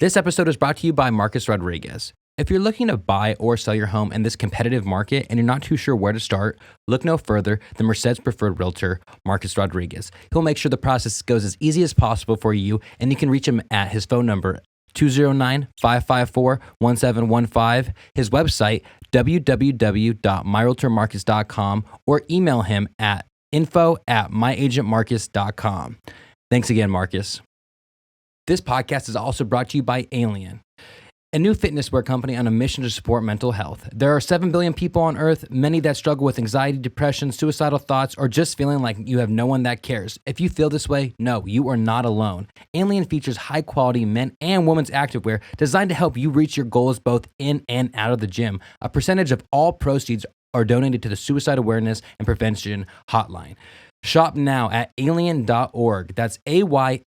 This episode is brought to you by Marcus Rodriguez. If you're looking to buy or sell your home in this competitive market and you're not too sure where to start, look no further than Merced's preferred realtor, Marcus Rodriguez. He'll make sure the process goes as easy as possible for you, and you can reach him at his phone number, 209-554-1715, his website, www.myrealtormarcus.com, or email him at info@myagentmarcus.com. Thanks again, Marcus. This podcast is also brought to you by Alien, a new fitness wear company on a mission to support mental health. There are 7 billion people on Earth, many that struggle with anxiety, depression, suicidal thoughts, or just feeling like you have no one that cares. If you feel this way, no, you are not alone. Alien features high-quality men and women's activewear designed to help you reach your goals both in and out of the gym. A percentage of all proceeds are donated to the Suicide Awareness and Prevention Hotline. Shop now at alien.org. That's AYLEAN.org.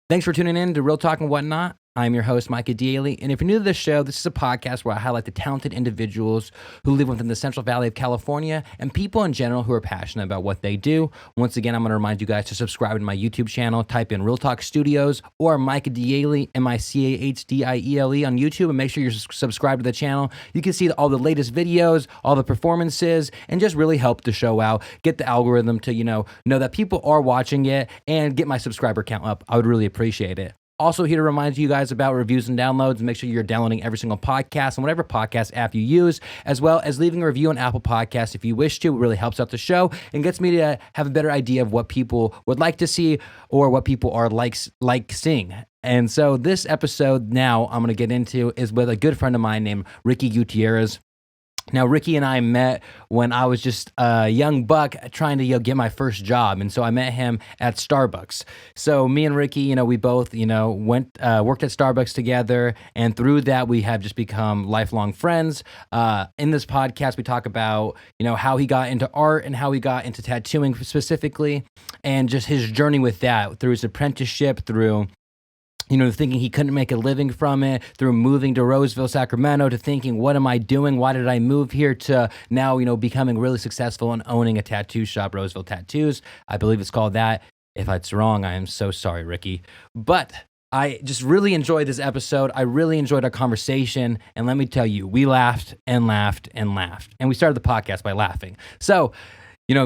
Thanks for tuning in to Real Talk and Whatnot. I'm your host, Micah Daly, and if you're new to this show, this is a podcast where I highlight the talented individuals who live within the Central Valley of California and people in general who are passionate about what they do. Once again, I'm going to remind you guys to subscribe to my YouTube channel. Type in Real Talk Studios or Micah Daly, MICAHDIELE on YouTube, and make sure you're subscribed to the channel. You can see all the latest videos, all the performances, and just really help the show out. Get the algorithm to, know that people are watching it and get my subscriber count up. I would really appreciate it. Also here to remind you guys about reviews and downloads. Make sure you're downloading every single podcast on whatever podcast app you use, as well as leaving a review on Apple Podcasts if you wish to. It really helps out the show and gets me to have a better idea of what people would like to see or what people are like seeing. And so this episode now I'm going to get into is with a good friend of mine named Ricky Gutierrez. Now, Ricky and I met when I was just a young buck trying to get my first job. And so I met him at Starbucks. So me and Ricky, we both, worked at Starbucks together. And through that, we have just become lifelong friends. In this podcast, we talk about, how he got into art and how he got into tattooing specifically, and just his journey with that through his apprenticeship, through thinking he couldn't make a living from it, through moving to Roseville, Sacramento, to thinking, what am I doing? Why did I move here? To now, becoming really successful and owning a tattoo shop, Roseville Tattoos. I believe it's called that. If it's wrong, I am so sorry, Ricky. But I just really enjoyed this episode. I really enjoyed our conversation. And let me tell you, we laughed and laughed and laughed. And we started the podcast by laughing. So,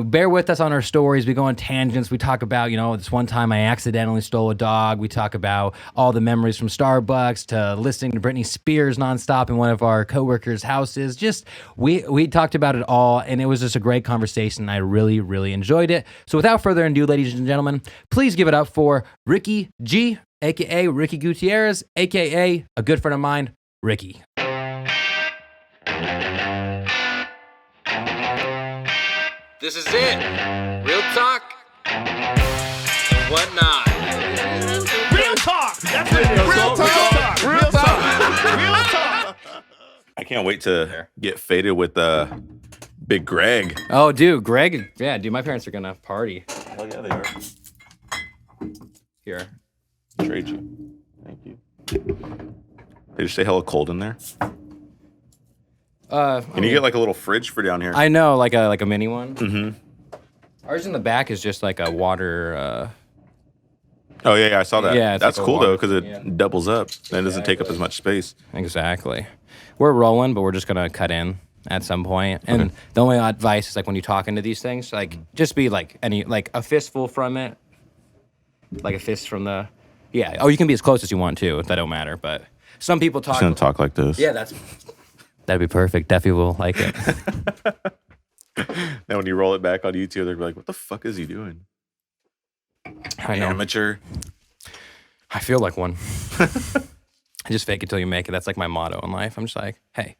bear with us on our stories. We go on tangents. We talk about, this one time I accidentally stole a dog. We talk about all the memories from Starbucks to listening to Britney Spears nonstop in one of our coworkers' houses. Just, we talked about it all, and it was just a great conversation. I really, really enjoyed it. So without further ado, ladies and gentlemen, please give it up for Ricky G, a.k.a. Ricky Gutierrez, a.k.a. a good friend of mine, Ricky. This is it. Real talk and whatnot. Real talk. That's it. Real talk. Real talk. Real talk. I can't wait to get faded with Big Greg. Oh, dude, Greg. Yeah, dude, my parents are going to party. Hell yeah, they are. Here. Trade you. Thank you. They just say hella cold in there. Can you get like a little fridge for down here? I know, like a mini one. Mm-hmm. Ours in the back is just like a water. Oh yeah, I saw that. Yeah, that's like cool though because it doubles up and it doesn't take up as much space. Exactly. We're rolling, but we're just gonna cut in at some point. And the only advice is like when you talk into these things, like just be like a fistful from it, like a fist from the. Yeah. Oh, you can be as close as you want to. That don't matter. But some people talk. Just gonna talk like this. Yeah, that'd be perfect. Definitely will like it. Now when you roll it back on YouTube, they're like, "What the fuck is he doing?" I know. Amateur. I feel like one. I just fake it till you make it. That's like my motto in life. I'm just like, hey.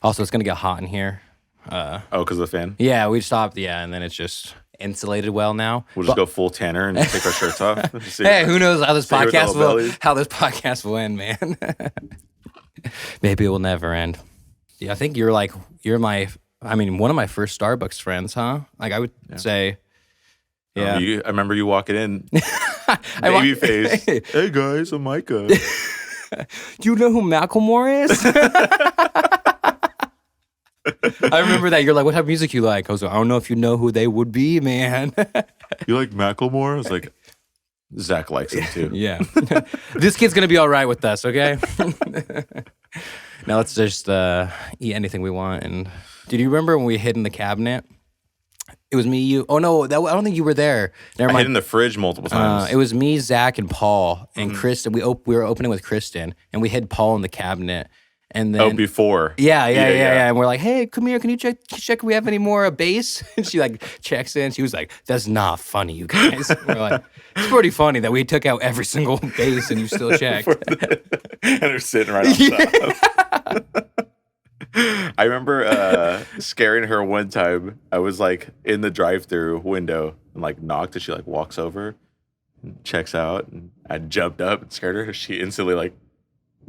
Also, it's gonna get hot in here. Because of the fan. Yeah, we stopped. Yeah, and then it's just insulated well now. We'll just go full Tanner and take our shirts off. Hey, who knows how this podcast will end, man. Maybe it will never end. Yeah, I think you're one of my first Starbucks friends, huh? Like I would say, yeah. I remember you walking in, baby face. Hey guys, I'm Micah. Do you know who Macklemore is? I remember that. You're like, what type of music you like? I was like, I don't know if you know who they would be, man. You like Macklemore? I was like, Zach likes him too. Yeah. This kid's going to be all right with us, okay? Now let's just eat anything we want. And did you remember when we hid in the cabinet? It was me, you. Oh, no, I don't think you were there. Never I mind. hid in the fridge multiple times. It was me, Zach, and Paul, and Kristen. We were opening with Kristen, and we hid Paul in the cabinet. And then, before. Yeah. And we're like, hey, come here. Can you check if we have any more bass? And she like checks in. She was like, that's not funny, you guys. And we're like, it's pretty funny that we took out every single bass and you still checked. And they're sitting right on top. I remember scaring her one time. I was like in the drive-through window and like knocked, and she like walks over and checks out. And I jumped up and scared her. She instantly like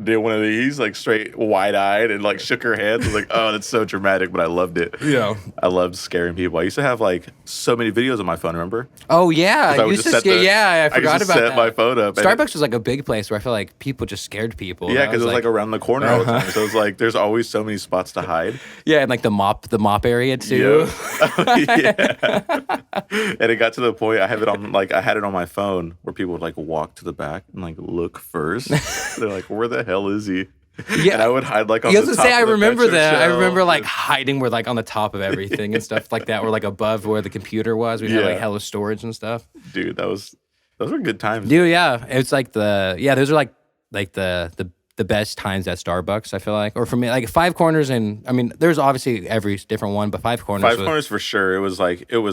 did one of these, like straight wide-eyed, and like shook her head. I was like, oh, that's so dramatic, but I loved it. Yeah. I loved scaring people. I used to have like so many videos on my phone, remember? Oh, yeah. I used to I forgot about set that. my phone up. Starbucks was like a big place where I feel like people just scared people. Yeah, because it was like around the corner all the time. So it was like there's always so many spots to hide. Yeah, and like the mop area too. Yeah. And it got to the point I had it on my phone where people would like walk to the back and like look first. They're like, where the hell is he? Yeah, and I would hide like on the top. I was gonna say, I remember that. I remember like hiding where like on the top of everything and stuff like that, or like above where the computer was. We had like hella storage and stuff. Dude, those were good times. Dude, yeah, it's like those are like the best times at Starbucks. I feel like, or for me, like Five Corners, and I mean, there's obviously every different one, but Five Corners. Five Corners for sure. It was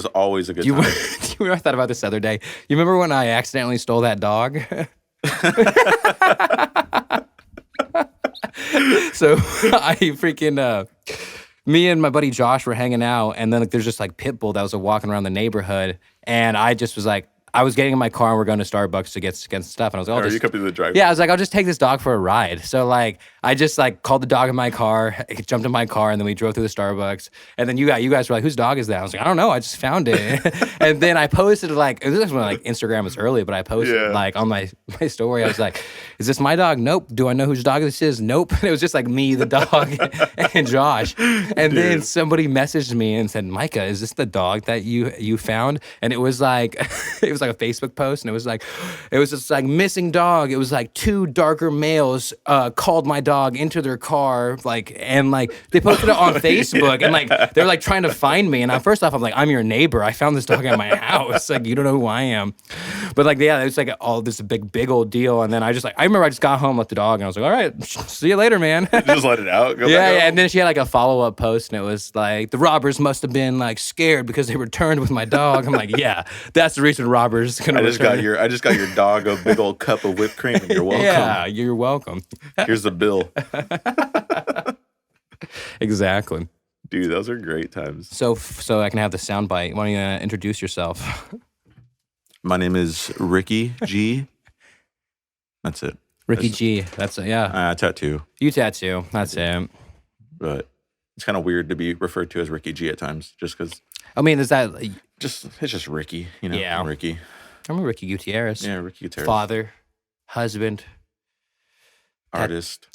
always a good time. I thought about this the other day. You remember when I accidentally stole that dog? So I freaking me and my buddy Josh were hanging out, and then like there's just like pit bull that was walking around the neighborhood, and I just was like, I was getting in my car and we're going to Starbucks to get stuff, and I was like, you come to the drive. Yeah, I was like, I'll just take this dog for a ride. So like I just like called the dog in my car, jumped in my car, and then we drove through the Starbucks. And then you guys were like, whose dog is that? I was like, I don't know, I just found it. And then I posted like, this is when like Instagram was early, but I posted like on my story, I was like, is this my dog? Nope. Do I know whose dog this is? Nope. And it was just like me, the dog, and Josh. And then somebody messaged me and said, Micah, is this the dog that you found? And it was like a Facebook post, and it was just like missing dog. It was like two darker males called my dog into their car, and they posted it on Facebook, and like they're like trying to find me. And first off, I'm like, I'm your neighbor. I found this dog at my house. Like, you don't know who I am. But like, yeah, it was like all this big old deal. And then I remember I just got home, left the dog, and I was like, all right, see you later, man. Just let it out. Yeah. And then she had like a follow-up post, and it was like, the robbers must have been like scared because they returned with my dog. I'm like, yeah, that's the reason robbers gonna return. I just got your dog a big old cup of whipped cream, and you're welcome. Yeah, you're welcome. Here's the bill. Exactly. Dude, those are great times. So I can have the soundbite. Why don't you introduce yourself? My name is Ricky G. That's it. Ricky G. That's it. Yeah. Tattoo. You tattoo. That's it. But it's kind of weird to be referred to as Ricky G at times, just because. I mean, is that it's just Ricky, you know? Yeah. Ricky. I remember Ricky Gutierrez. Yeah, Ricky Gutierrez. Father, husband, artist.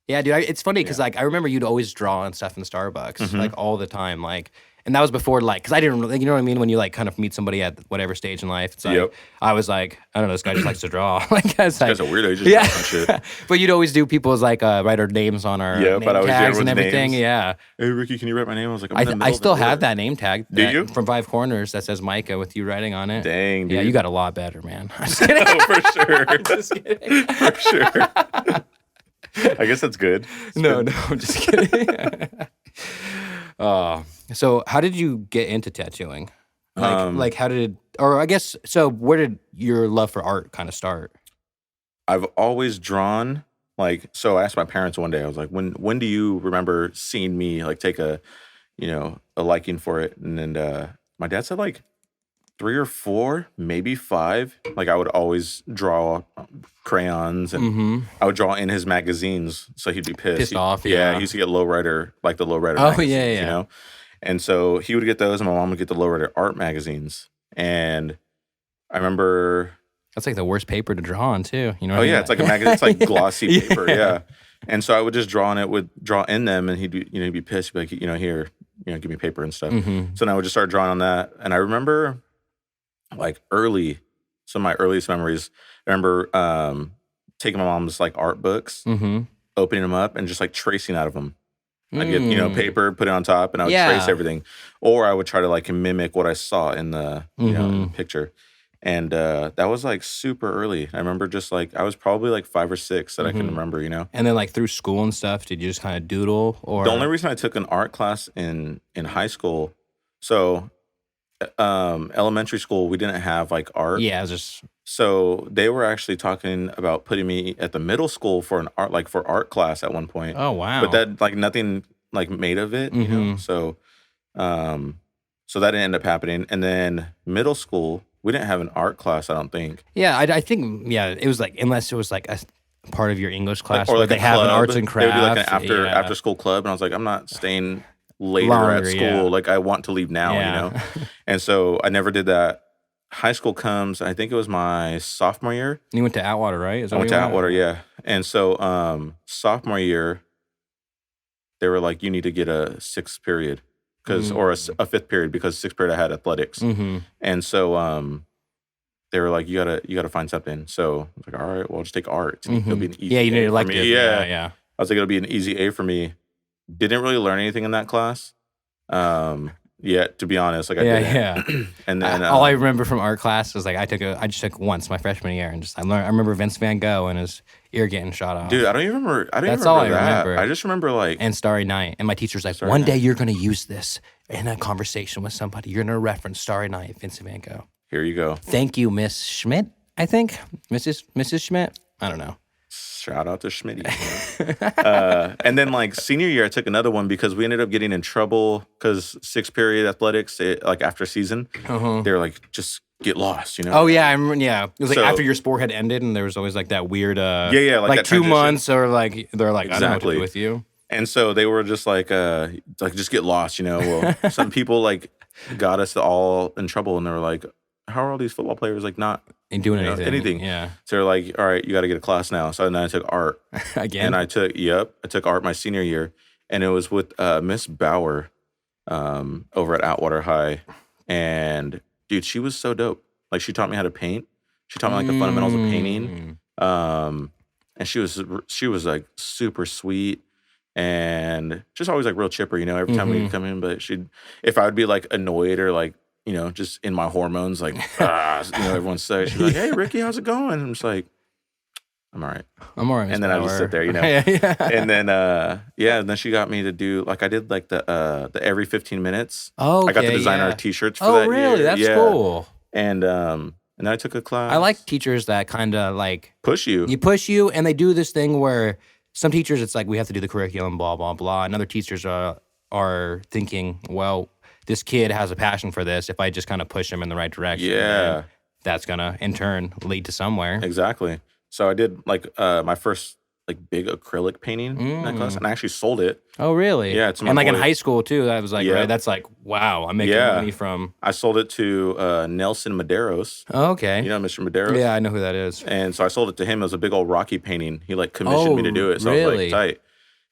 Yeah, dude. It's funny because like I remember you'd always draw and stuff in Starbucks, like all the time, like. And that was before, like, because I didn't, you know what I mean? When you, like, kind of meet somebody at whatever stage in life. It's like, I was like, I don't know, this guy just likes to draw. Like, I was like, this guy's a weirdo. He just draws shit. But you'd always do people's, like, write our names on our name tags and everything. Names. Yeah. Hey, Ricky, can you write my name? I was like, I still have that name tag. Do you? From Five Corners that says Micah with you writing on it. Dang, dude. Yeah, you got a lot better, man. I'm just kidding. Oh, for sure. Just kidding. For sure. I guess that's good. No, I'm just kidding. So how did you get into tattooing? Like how did, or I guess, so where did your love for art kind of start? I've always drawn, so I asked my parents one day, I was like, when do you remember seeing me, like, take a liking for it? And then my dad said, like, 3 or 4, maybe 5. Like, I would always draw crayons, and I would draw in his magazines, so he'd be pissed off. Yeah, he used to get Lowrider, like the Lowrider magazines, you know? And so he would get those, and my mom would get the Lowrider art magazines. And I remember... That's like the worst paper to draw on, too. You know what I mean? It's like a magazine. It's like glossy paper, yeah. And so I would just draw in them, and he'd be pissed. He'd be like, here, give me paper and stuff. So then I would just start drawing on that. And I remember, like, early some of my earliest memories. I remember taking my mom's like art books, opening them up, and just like tracing out of them. I'd get paper, put it on top, and I would trace everything, or I would try to like mimic what I saw in the in the picture. And that was like super early. I remember just like I was probably like 5 or 6 that I can remember, And then like through school and stuff, did you just kind of doodle? Or the only reason I took an art class in high school, so elementary school, we didn't have like art. Yeah, it was just so they were actually talking about putting me at the middle school for an art class at one point. Oh wow! But that like nothing like made of it, So, so that didn't end up happening. And then middle school, we didn't have an art class, I don't think. Yeah, I think it was like unless it was like a part of your English class, or like they have an arts and They crafts. would do like an after school club, and I was like, I'm not staying later at school. Yeah. Like I want to leave now, And so I never did that. High school comes, I think it was my sophomore year. You went to Atwater, right? I went to Atwater, yeah. And so sophomore year, they were like, you need to get a 6th period or a 5th period because 6th period I had athletics. And so they were like, you gotta find something. So I was like, all right, well, I'll just take art. It'll be an easy you need A to like for it. me. Yeah. I was like, it'll be an easy A for me. Didn't really learn anything in that class. Yet, to be honest, like I didn't. And then all I remember from art class was like I just took once my freshman year and just I remember Vince Van Gogh and his ear getting shot off. Dude, I don't even remember. That's all I remember. I just remember like and Starry Night. And my teacher's like, one day you're gonna use this in a conversation with somebody. You're gonna reference Starry Night, Vincent Van Gogh. Here you go. Thank you, Miss Schmidt. I think Mrs. Schmidt. I don't know. Shout out to Schmitty. And then like senior year, I took another one because we ended up getting in trouble because 6th period athletics, like after season, they were like, just get lost, Oh yeah, I remember. Yeah, it was like after your sport had ended, and there was always like that weird, like 2 months or like they're like, I don't know what to do with you. And so they were just like just get lost, Well, some people like got us all in trouble, and they were like, how are all these football players like not doing anything? Yeah. So they're like, all right, you got to get a class now. So then I took art again, and I took art my senior year, and it was with Miss Bauer, over at Atwater High, and dude, she was so dope. Like she taught me how to paint. She taught me like the fundamentals of painting. And she was like super sweet. And just always like real chipper, every time we'd come in. But if I would be like annoyed or like, just in my hormones, like, everyone's so, she'd be like, hey, Ricky, how's it going? I'm just like, I'm all right. And then I just sit there, Yeah. And then, and then she got me to do, like, I did like the every 15 minutes. Oh, okay, I got to design our t-shirts for that year. Oh, really? That's cool. And then I took a class. I like teachers that kind of like push you. You push you, and they do this thing where some teachers, it's like, we have to do the curriculum, blah, blah, blah. And other teachers are thinking, well, this kid has a passion for this. If I just kind of push him in the right direction, that's going to, in turn, lead to somewhere. Exactly. So I did, like, my first, like, big acrylic painting in that class, and I actually sold it. Oh, really? Yeah. And, like, in high school, too, that was, like, right, that's, like, wow, I'm making money from... I sold it to Nelson Medeiros. Oh, okay. You know Mr. Medeiros? Yeah, I know who that is. And so I sold it to him. It was a big old Rocky painting. He, like, commissioned me to do it. So I was, like, tight.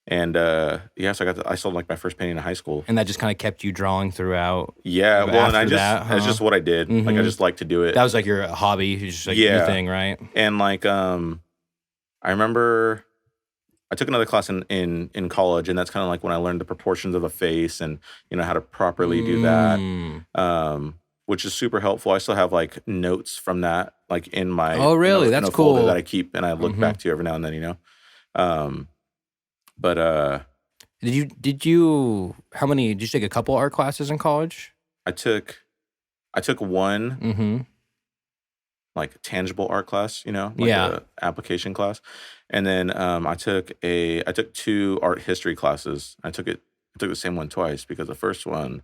And so I sold like my first painting in high school, and that just kind of kept you drawing throughout. Yeah, well, and it's just what I did. Like I just like to do it. That was like your hobby, just like your thing, right? And like I remember I took another class in college, and that's kind of like when I learned the proportions of a face and how to properly do that, which is super helpful. I still have like notes from that, like in my that's cool folder that I keep and I look back to every now and then, But did you take a couple art classes in college? I took one like tangible art class, a application class. And then I took 2 art history classes. I took the same one twice because the first one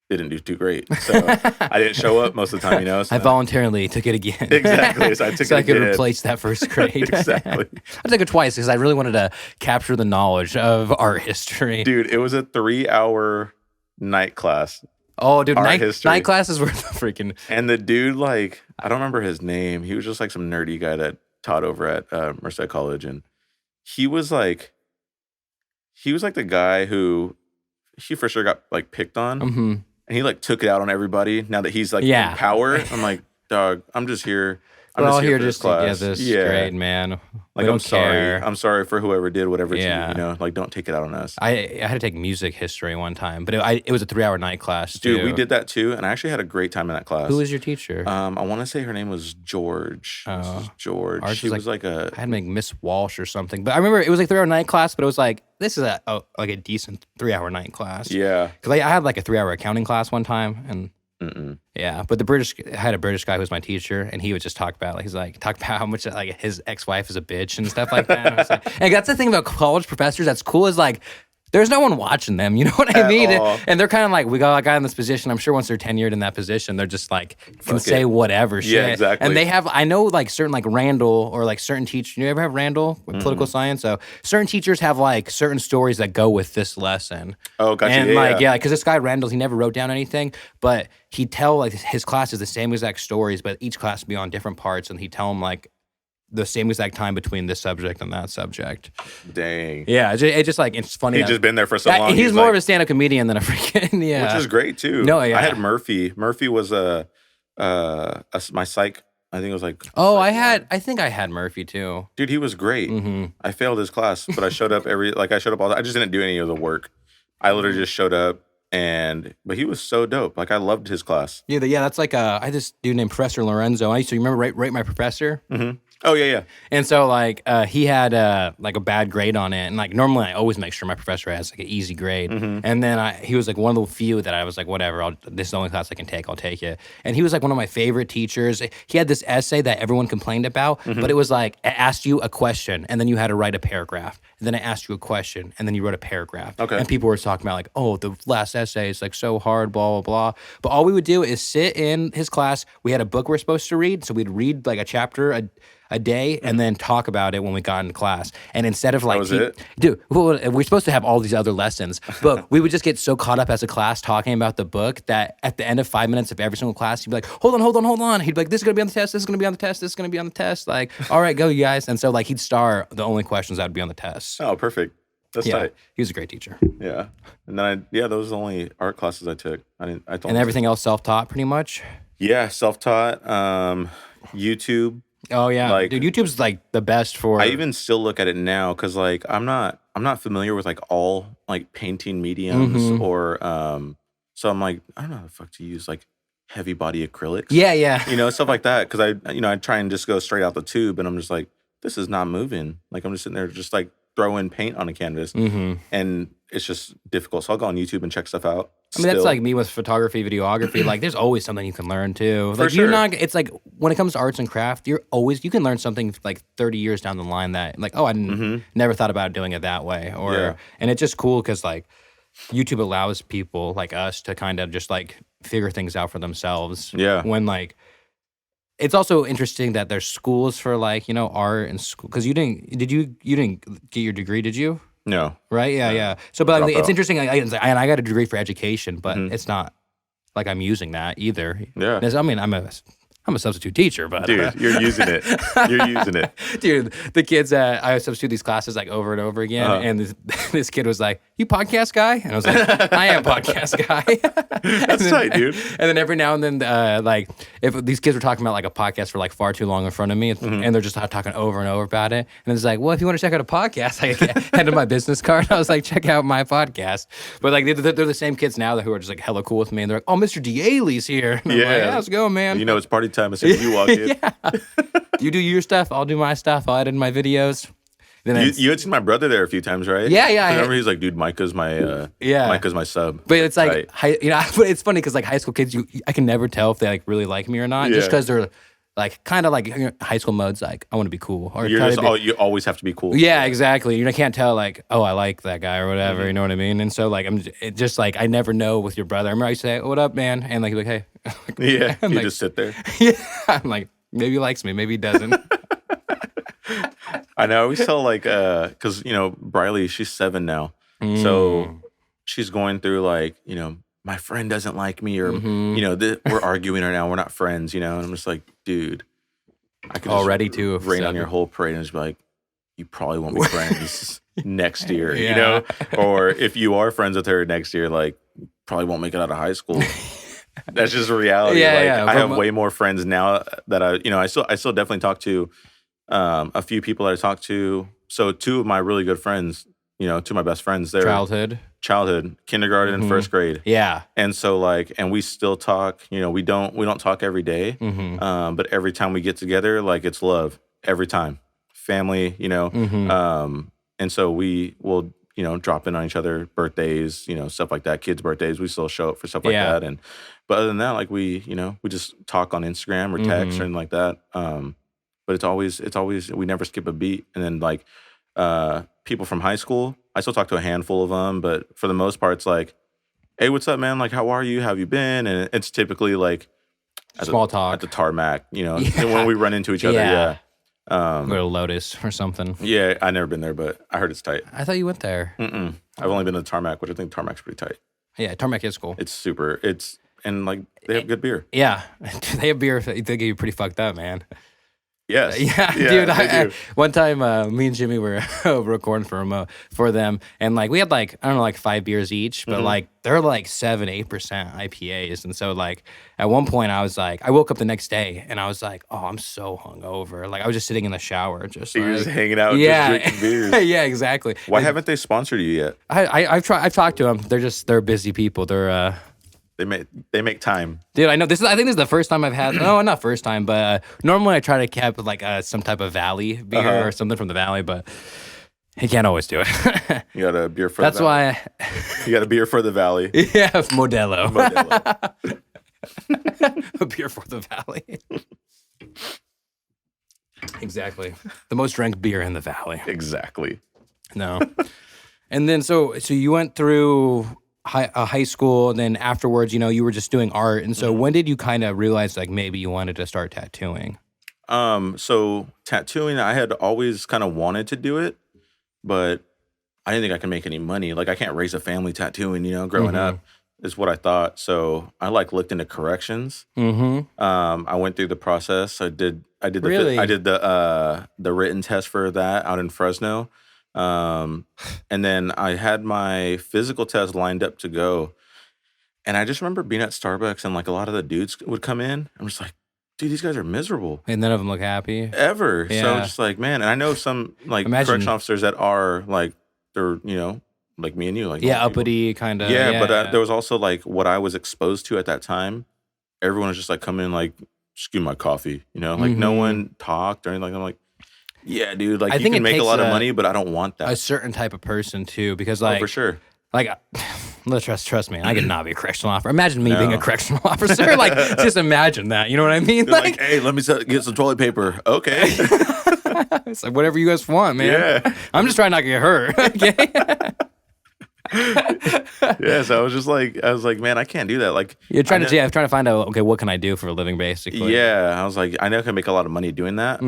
didn't do too great. So I didn't show up most of the time, So I voluntarily took it again. Exactly. So I took so I could replace that first grade. Exactly. I took it twice because I really wanted to capture the knowledge of art history. Dude, it was a 3-hour night class. Oh, dude, night classes were the freaking... And the dude, like, I don't remember his name. He was just like some nerdy guy that taught over at Merced College. And he was like the guy who he for sure got like picked on. And he like took it out on everybody now that he's like in power. I'm like, dog, I'm just here. We're all here for just to class. get this grade, man. Like, We I'm don't care. sorry. I'm sorry for whoever did whatever to you, Yeah. you know? Like, don't take it out on us. I had to take music history one time, but it was a 3-hour night class, too. Dude, we did that too, and I actually had a great time in that class. Who was your teacher? I want to say her name was George. George. Ours She was was like a... I had to make Miss Walsh or something. But I remember it was like 3-hour night class, but it was like, this is like a decent 3-hour night class. Yeah. Because I had like a 3-hour accounting class one time, and yeah, but I had a British guy who was my teacher, and he would just talk about how much like his ex-wife is a bitch and stuff like that. And, I was like, and that's the thing about college professors that's cool is like, there's no one watching them, you know what I mean? And they're kind of like, we got a guy in this position. I'm sure once they're tenured in that position, they're just like, can say whatever shit. Yeah, exactly. And they have, I know like certain like Randall or like certain teachers, you ever have Randall with political science? So certain teachers have like certain stories that go with this lesson. Oh, gotcha. And because this guy Randall, he never wrote down anything, but he'd tell like his classes the same exact stories, but each class would be on different parts, and he'd tell them like, the same exact time between this subject and that subject. Dang. Yeah, it just like, it's funny. He's just been there for so long. He's more of a stand-up comedian than a freaking, Which is great too. No, yeah. I had Murphy. Murphy was my psych. I think it was like... I think I had Murphy too. Dude, he was great. I failed his class, but I showed up I just didn't do any of the work. I literally just showed up, but he was so dope. Like, I loved his class. Yeah, that's like I had this dude named Professor Lorenzo. I used to remember rate my professor. Oh, yeah. And so, like, he had, like, a bad grade on it. And, like, normally I always make sure my professor has, like, an easy grade. And then he was, like, one of the few that I was like, whatever, this is the only class I can take. I'll take it. And he was, like, one of my favorite teachers. He had this essay that everyone complained about, but it was, like, it asked you a question, and then you had to write a paragraph. And then it asked you a question, and then you wrote a paragraph. Okay. And people were talking about, like, oh, the last essay is, like, so hard, blah, blah, blah. But all we would do is sit in his class. We had a book we're supposed to read, so we'd read, like, a chapter a day and then talk about it when we got into class. And instead of like, dude, we're supposed to have all these other lessons, but we would just get so caught up as a class talking about the book that at the end of 5 minutes of every single class, he'd be like, hold on. He'd be like, this is going to be on the test. This is going to be on the test. This is going to be on the test. Like, all right, go you guys. And so like, he'd star the only questions that would be on the test. Oh, perfect. That's tight. He was a great teacher. Yeah. And then those are the only art classes I took. And everything else self-taught pretty much? Yeah, self-taught. YouTube. Oh yeah, like, dude, YouTube's like the best for. I even still look at it now because like I'm not familiar with like all like painting mediums or so I'm like, I don't know how the fuck to use like heavy body acrylics. Yeah. You know, stuff like that because I try and just go straight out the tube and I'm just like, this is not moving. Like I'm just sitting there just like throwing paint on a canvas and it's just difficult. So I'll go on YouTube and check stuff out. I mean, that's like me with photography, videography. Like, there's always something you can learn too. Like, For sure. It's like when it comes to arts and craft, you can learn something like 30 years down the line that, like, oh, I never thought about doing it that way. And it's just cool because, like, YouTube allows people like us to kind of just like figure things out for themselves. Yeah. When like, it's also interesting that there's schools for like, you know, art and school. Because you didn't get your degree, did you? No. Right? Yeah. So, but like, it's out. interesting. I got a degree for education, but it's not like I'm using that either. Yeah. I mean, I'm a substitute teacher, but dude, you're using it. You're using it, dude. The kids, I substitute these classes like over and over again, and this kid was like, "You podcast guy?" And I was like, "I am podcast guy." That's tight, dude. And then every now and then, like, if these kids were talking about like a podcast for like far too long in front of me, and they're just talking over and over about it, and it's like, well, if you want to check out a podcast, I handed my business card. I was like, check out my podcast. But like, they're the same kids now who are just like hella cool with me, and they're like, oh, Mr. Daly's here. And I'm like, yeah, let's go, man. You know, it's party time as soon as you walk in. You do your stuff, I'll do my stuff. I'll edit my videos. Then you had seen my brother there a few times, right? Yeah. I remember he's like, dude, Micah's my sub. But it's like, but it's funny because like high school kids, I can never tell if they like really like me or not, just because they're like kind of like high school mode's like, I want to be cool. Or you always have to be cool. Yeah, exactly. You can't tell like, oh, I like that guy or whatever. You know what I mean? And so like, it's just like, I never know with your brother. I remember I say, what up, man? And like, he's like, hey. Yeah, you like, just sit there. Yeah, I'm like, maybe he likes me, maybe he doesn't. I know. I always tell like, because Briley, she's 7 now, so she's going through like, my friend doesn't like me, or we're arguing right now, we're not friends, and I'm just like, dude, I could already just rain on your whole parade and just be like, you probably won't be friends next year, or if you are friends with her next year, like, probably won't make it out of high school. That's just reality. Yeah, like, yeah. I have way more friends now that I still definitely talk to a few people that I talk to. So 2 of my really good friends, 2 of my best friends, they're childhood, kindergarten and first grade. Yeah. And so and we still talk, we don't talk every day. But every time we get together, like it's love every time. Family, and so we will, drop in on each other, birthdays, stuff like that, kids' birthdays. We still show up for stuff like that. But other than that, like we just talk on Instagram or text or anything like that. But it's always we never skip a beat. And then like people from high school, I still talk to a handful of them, but for the most part, it's like, hey, what's up, man? Like, how are you? How have you been? And it's typically like small talk at the tarmac, when we run into each other. Yeah. Go to Lotus or something. Yeah, I've never been there, but I heard it's tight. I thought you went there. I've only been to the tarmac, which I think tarmac's pretty tight. Yeah, tarmac is cool. And like they have good beer. Yeah, they have beer. They get you pretty fucked up, man. Yes. Yeah, dude. One time, me and Jimmy were recording for them, and like we had like I don't know like 5 beers each, but like they're like 7-8% IPAs, and so like at one point I was like I woke up the next day and I was like, oh, I'm so hungover. Like I was just sitting in the shower, just hanging out, just drinking beers. Yeah, exactly. Why haven't they sponsored you yet? I've talked to them. They're busy people. They make time. Dude, I know I think this is the first time I've had. No, not first time, but normally I try to have like some type of Valley beer or something from the Valley, but you can't always do it. You got a beer for That's the Valley. why. You got a beer for the Valley. Yeah, Modelo. A beer for the Valley. Exactly. The most drank beer in the Valley. Exactly. No. And then so you went through high school, and then afterwards, you were just doing art. And so when did you kind of realize like maybe you wanted to start tattooing? So tattooing, I had always kind of wanted to do it, but I didn't think I could make any money. Like I can't raise a family tattooing, growing up is what I thought. So I looked into corrections. I went through the process. I did the written test for that out in Fresno. And then I had my physical test lined up to go. And I just remember being at Starbucks and like a lot of the dudes would come in. I'm just like, dude, these guys are miserable. And none of them look happy. Ever. Yeah. So I'm just like, man, and I know some like correction officers that are like, they're, like me and you. Like uppity kind of. Yeah, but there was also like what I was exposed to at that time. Everyone was just like coming in like, just give me my coffee, like no one talked or anything like that. I'm like, yeah, dude, like you can make a lot of money, but I don't want that. A certain type of person too, because like for sure. Like trust me, I could not be a correctional officer. Imagine me being a correctional officer. Like just imagine that. You know what I mean? Like, hey, let me get some toilet paper. Okay. It's like whatever you guys want, man. Yeah. I'm just trying not to get hurt. Okay. Yeah, so I was like, man, I can't do that. Like you're trying to find out, okay, what can I do for a living, basically? Yeah, I was like, I know I can make a lot of money doing that,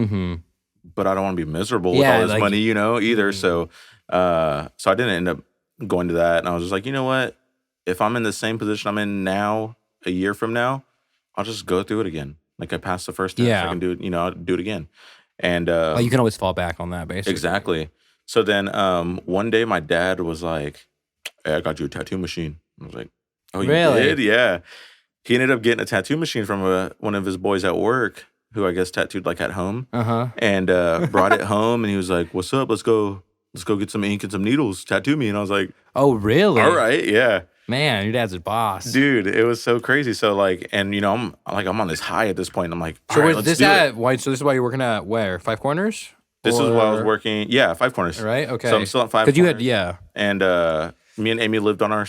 but I don't want to be miserable with all this money, either. So, so I didn't end up going to that, and I was just like, you know what? If I'm in the same position I'm in now, a year from now, I'll just go through it again. Like I passed the first test, I can do it. I'll do it again. And you can always fall back on that, basically. Exactly. So then one day my dad was like, hey, I got you a tattoo machine. I was like, oh, you did? Yeah. He ended up getting a tattoo machine from one of his boys at work, who I guess tattooed like at home, and brought it home. And he was like, "What's up? Let's go get some ink and some needles. Tattoo me." And I was like, "Oh, really? All right, yeah." Man, your dad's a boss, dude. It was so crazy. So like, and I'm on this high at this point. I'm like, so right, this is why you're working at where? Five Corners? This is why I was working. Yeah, Five Corners. Right. Okay. So I'm still at Five Corners. And me and Amy lived on our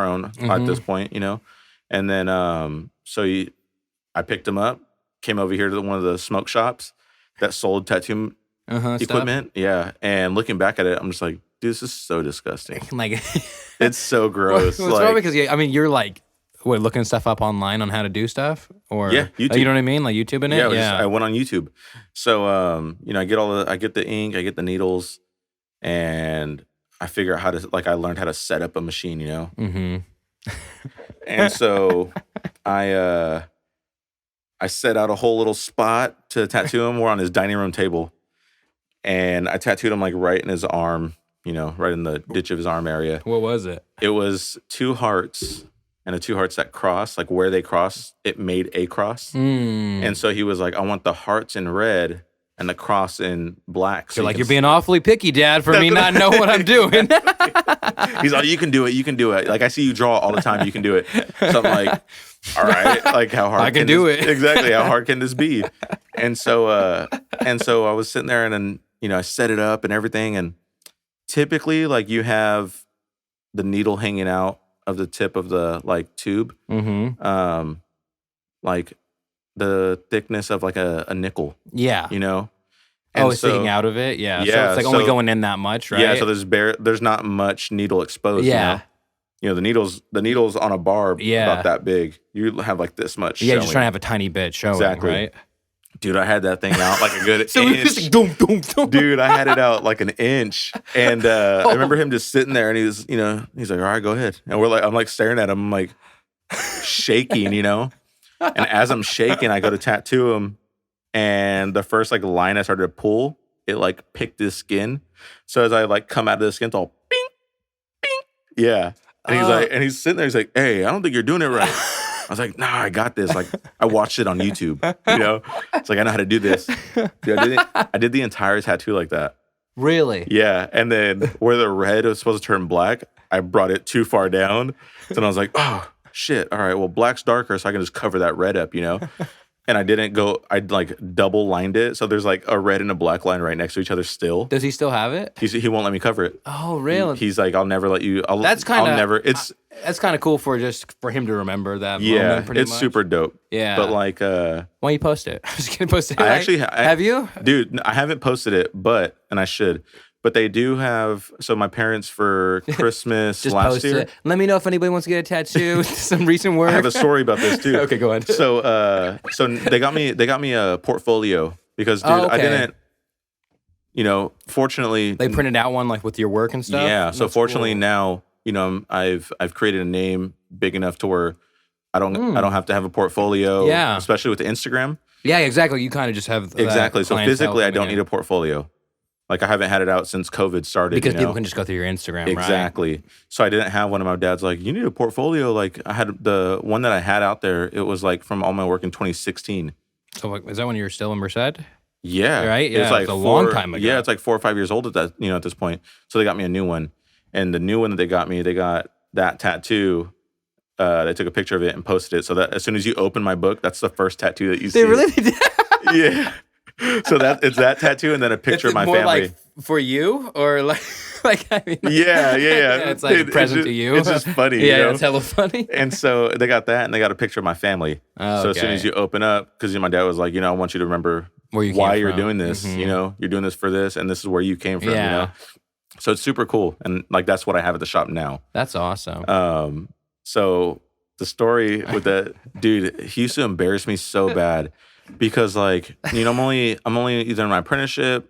own at this point, and then I picked him up, came over here to one of the smoke shops that sold tattoo equipment. Stuff. Yeah, and looking back at it, I'm just like, dude, this is so disgusting. Like, it's so gross. Well, it's probably because you're like, looking stuff up online on how to do stuff, or YouTube. You know what I mean, like YouTubing it. Yeah, I went on YouTube. So I get the ink, I get the needles, and I figure out how to, I learned how to set up a machine, And so I set out a whole little spot to tattoo him. We're on his dining room table, and I tattooed him right in his arm, right in the ditch of his arm area. What was it? It was 2 hearts and the two hearts that cross, like where they cross, it made a cross. And so he was like, I want the hearts in red and the cross in black. So You're being awfully picky, Dad, for me not know what I'm doing. He's like, you can do it. Like, I see you draw all the time. You can do it. So I'm like, all right. Like, how hard I can do this, it. Exactly. How hard can this be? And so I was sitting there, and then, I set it up and everything. And typically, like, you have the needle hanging out of the tip of the, like, tube. Like the thickness of, like, a nickel. Yeah. And it's sticking out of it? Yeah. So Yeah, it's like only going in that much, right? Yeah, so there's not much needle exposed. Yeah. The needle's on a bar about that big. You have like this much. Yeah, just trying to have a tiny bit showing, right? Dude, I had that thing out like a good So inch. it was just like, doom. Dude, I had it out like an inch. And I remember him just sitting there, and he was, he's like, all right, go ahead. And I'm like staring at him, I'm like shaking, And as I'm shaking, I go to tattoo him. And the first like line I started to pull, it like picked his skin. So as I like come out of the skin, it's all bing, bing. Yeah. And he's like, and he's sitting there, he's like, hey, I don't think you're doing it right. I was like, nah, I got this. Like, I watched it on YouTube, It's like, I know how to do this. Dude, I did the entire tattoo like that. Really? Yeah. And then where the red was supposed to turn black, I brought it too far down. So then I was like, oh, shit. All right, well, black's darker, so I can just cover that red up, And I like double lined it. So there's like a red and a black line right next to each other still. Does he still have it? He won't let me cover it. Oh, really? He's like, I'll never let you. That's kind of It's that's kind of cool for him to remember that yeah, moment pretty it's much. super dope. Yeah. But like why don't you post it? I was gonna post it. Have you? Dude, I haven't posted it, and I should. But they do have, so my parents for Christmas Just last post year. it. Let me know if anybody wants to get a tattoo. Some recent work. I have a story about this too. Okay, go on. So they got me a portfolio because dude, I didn't, fortunately They printed out one like with your work and stuff. Yeah. So That's fortunately cool. now, I've created a name big enough to where I don't have to have a portfolio. Yeah. Especially with the Instagram. Yeah, exactly. You kind of just have Exactly. So physically, I don't need need a portfolio. Like, I haven't had it out since COVID started. Because people can just go through your Instagram, exactly. Right? So I didn't have one of my dad's like, you need a portfolio. Like, I had the one that I had out there. It was like from all my work in 2016. So like, is that when you were still in Merced? Yeah. Right? Yeah, it's like a long time ago. Yeah, it's like 4 or 5 years old at that, at this point. So they got me a new one. And the new one that they got me, they got that tattoo. They took a picture of it and posted it. So that as soon as you open my book, that's the first tattoo that you see. They really did. Yeah. So it's that tattoo and then a picture of my more family. Like for you or like I mean yeah. it's like a present just, to you. It's just funny. Yeah, it's hella funny. And so they got that and they got a picture of my family. Oh, so as soon as you open up, because my dad was like, I want you to remember why you're doing this. Mm-hmm. You're doing this for this and this is where you came from. Yeah. So it's super cool. And like that's what I have at the shop now. That's awesome. So the story with that dude, he used to embarrass me so bad. Because like, I'm only either in my apprenticeship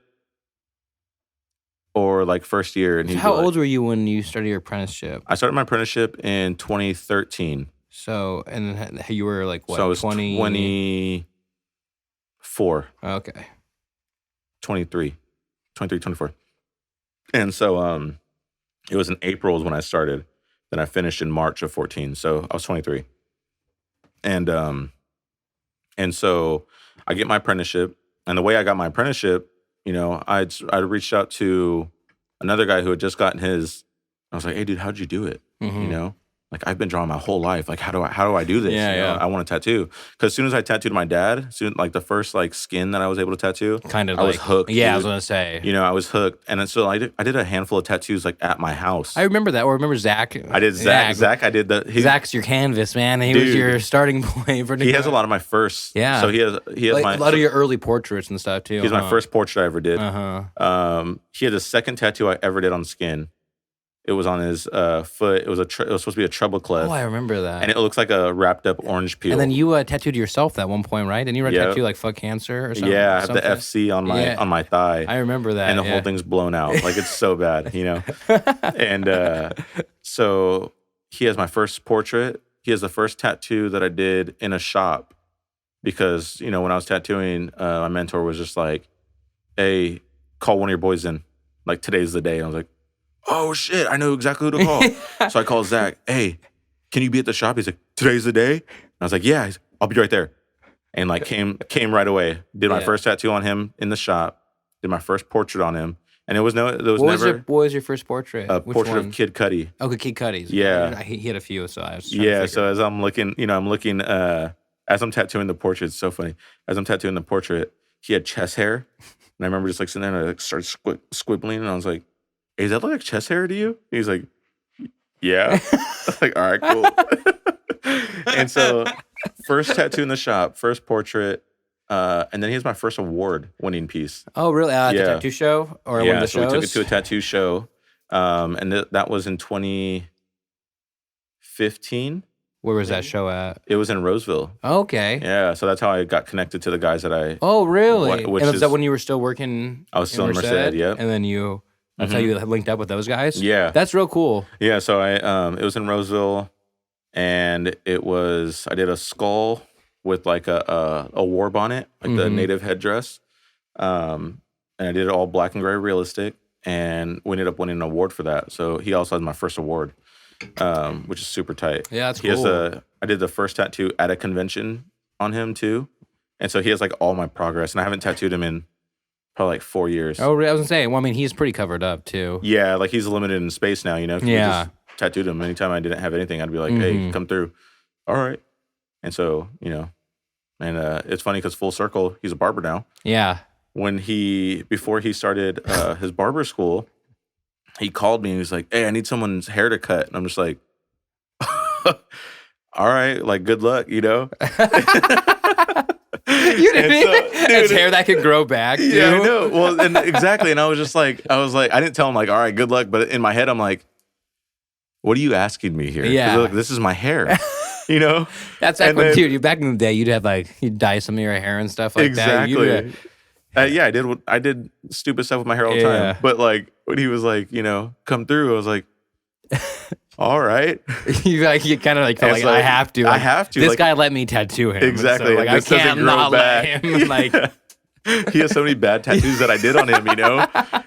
or like first year. And how old were you when you started your apprenticeship? I started my apprenticeship in 2013. So, and then you were like what? So I was 24. Okay. 23, 24. And so it was in April is when I started. Then I finished in March of 14. So I was 23. And so I get my apprenticeship, and the way I got my apprenticeship, I reached out to another guy who had just gotten his. I was like, "Hey, dude, how'd you do it?" Mm-hmm. Like I've been drawing my whole life. Like how do I do this? Yeah. I want a tattoo because as soon as I tattooed my dad, like the first like skin that I was able to tattoo, kind of I was hooked. Yeah, dude. I was gonna say. I was hooked, and so I did a handful of tattoos like at my house. I remember that. Or remember Zach? I did Zach. Zach, I did the. Zach's your canvas, man. He was your starting point. He has a lot of my first. Yeah. So he has like, a lot of your early portraits and stuff too. He's my first portrait I ever did. He had the second tattoo I ever did on skin. It was on his foot. It was supposed to be a treble clef. Oh, I remember that. And it looks like a wrapped up orange peel. And then you tattooed yourself at one point, right? Didn't you tattoo like "fuck cancer" or something? Yeah, I have the FC on my thigh. I remember that. And the whole thing's blown out. Like it's so bad, And so he has my first portrait. He has the first tattoo that I did in a shop because when I was tattooing, my mentor was just like, "Hey, call one of your boys in. Like today's the day." And I was like, "Oh shit, I know exactly who to call." So I called Zach. "Hey, can you be at the shop? He's like, today's the day? And I was like, yeah. He's like, I'll be right there. And like came right away. Did my first tattoo on him in the shop. Did my first portrait on him. And what was your first portrait? A portrait of Kid Cudi. Oh, Kid Cudi's. Yeah. He had a few, so I was trying to figure. So as I'm looking, as I'm tattooing the portrait, it's so funny. As I'm tattooing the portrait, he had chest hair. And I remember just like sitting there and I like started squibbling. And I was like, hey, does that look like chest hair to you? He's like, yeah. I was like, all right, cool. And so first tattoo in the shop, first portrait. And then he has my first award-winning piece. Oh, really? At the tattoo show or one of the shows? Yeah, so we took it to a tattoo show, and that was in 2015. Where was that show at? It was in Roseville. Okay. Yeah, so that's how I got connected to the guys that I... Oh, really? And was that when you were still working I was still in Merced, yeah. And then that's how you linked up with those guys? Yeah. That's real cool. Yeah, so it was in Roseville, and I did a skull with like a war bonnet, like the native headdress. And I did it all black and gray realistic, and we ended up winning an award for that. So he also has my first award, which is super tight. Yeah, that's cool. I did the first tattoo at a convention on him too. And so he has like all my progress, and I haven't tattooed him in probably like 4 years. Oh, I was gonna say, well, I mean, he's pretty covered up too. Yeah, like he's limited in space now, Yeah. We just tattooed him. Anytime I didn't have anything, I'd be like, hey, come through. All right. And so, and it's funny because full circle, he's a barber now. Yeah. Before he started his barber school, he called me and he was like, hey, I need someone's hair to cut. And I'm just like, all right, like good luck, You didn't it's hair that could grow back, too. Yeah, I know. Well, and exactly. And I was like, I didn't tell him like, all right, good luck. But in my head, I'm like, what are you asking me here? Yeah. Like, this is my hair. That's back when, dude. Back in the day, you'd dye some of your hair and stuff like that. Exactly. I did stupid stuff with my hair all the time. But like when he was like, come through, I was like, all right. you kind of like felt like I have to. I have to. This guy let me tattoo him. Exactly. So, like I can't not let him. Like he has so many bad tattoos that I did on him,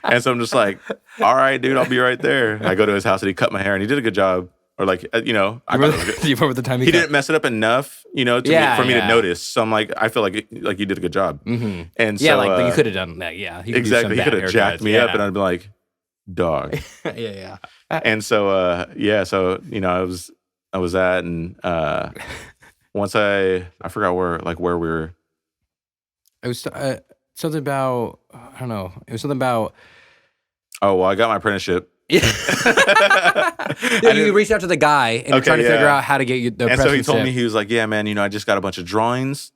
And so I'm just like, all right, dude, I'll be right there. I go to his house and he cut my hair and he did a good job. Or like, I you remember the time he didn't mess it up enough, for me to notice. So I'm like, I feel like you did a good job. Mm-hmm. And so, but you could have done that. Yeah, exactly. He could have jacked me up, and I'd be like, dog. yeah. And so, I was at, and once I forgot where we were. It was something about, I don't know. It was something about. Oh, well, I got my apprenticeship. Yeah. You reached out to the guy and you're trying to figure out how to get you the And so he told me, he was like, yeah, man, I just got a bunch of drawings.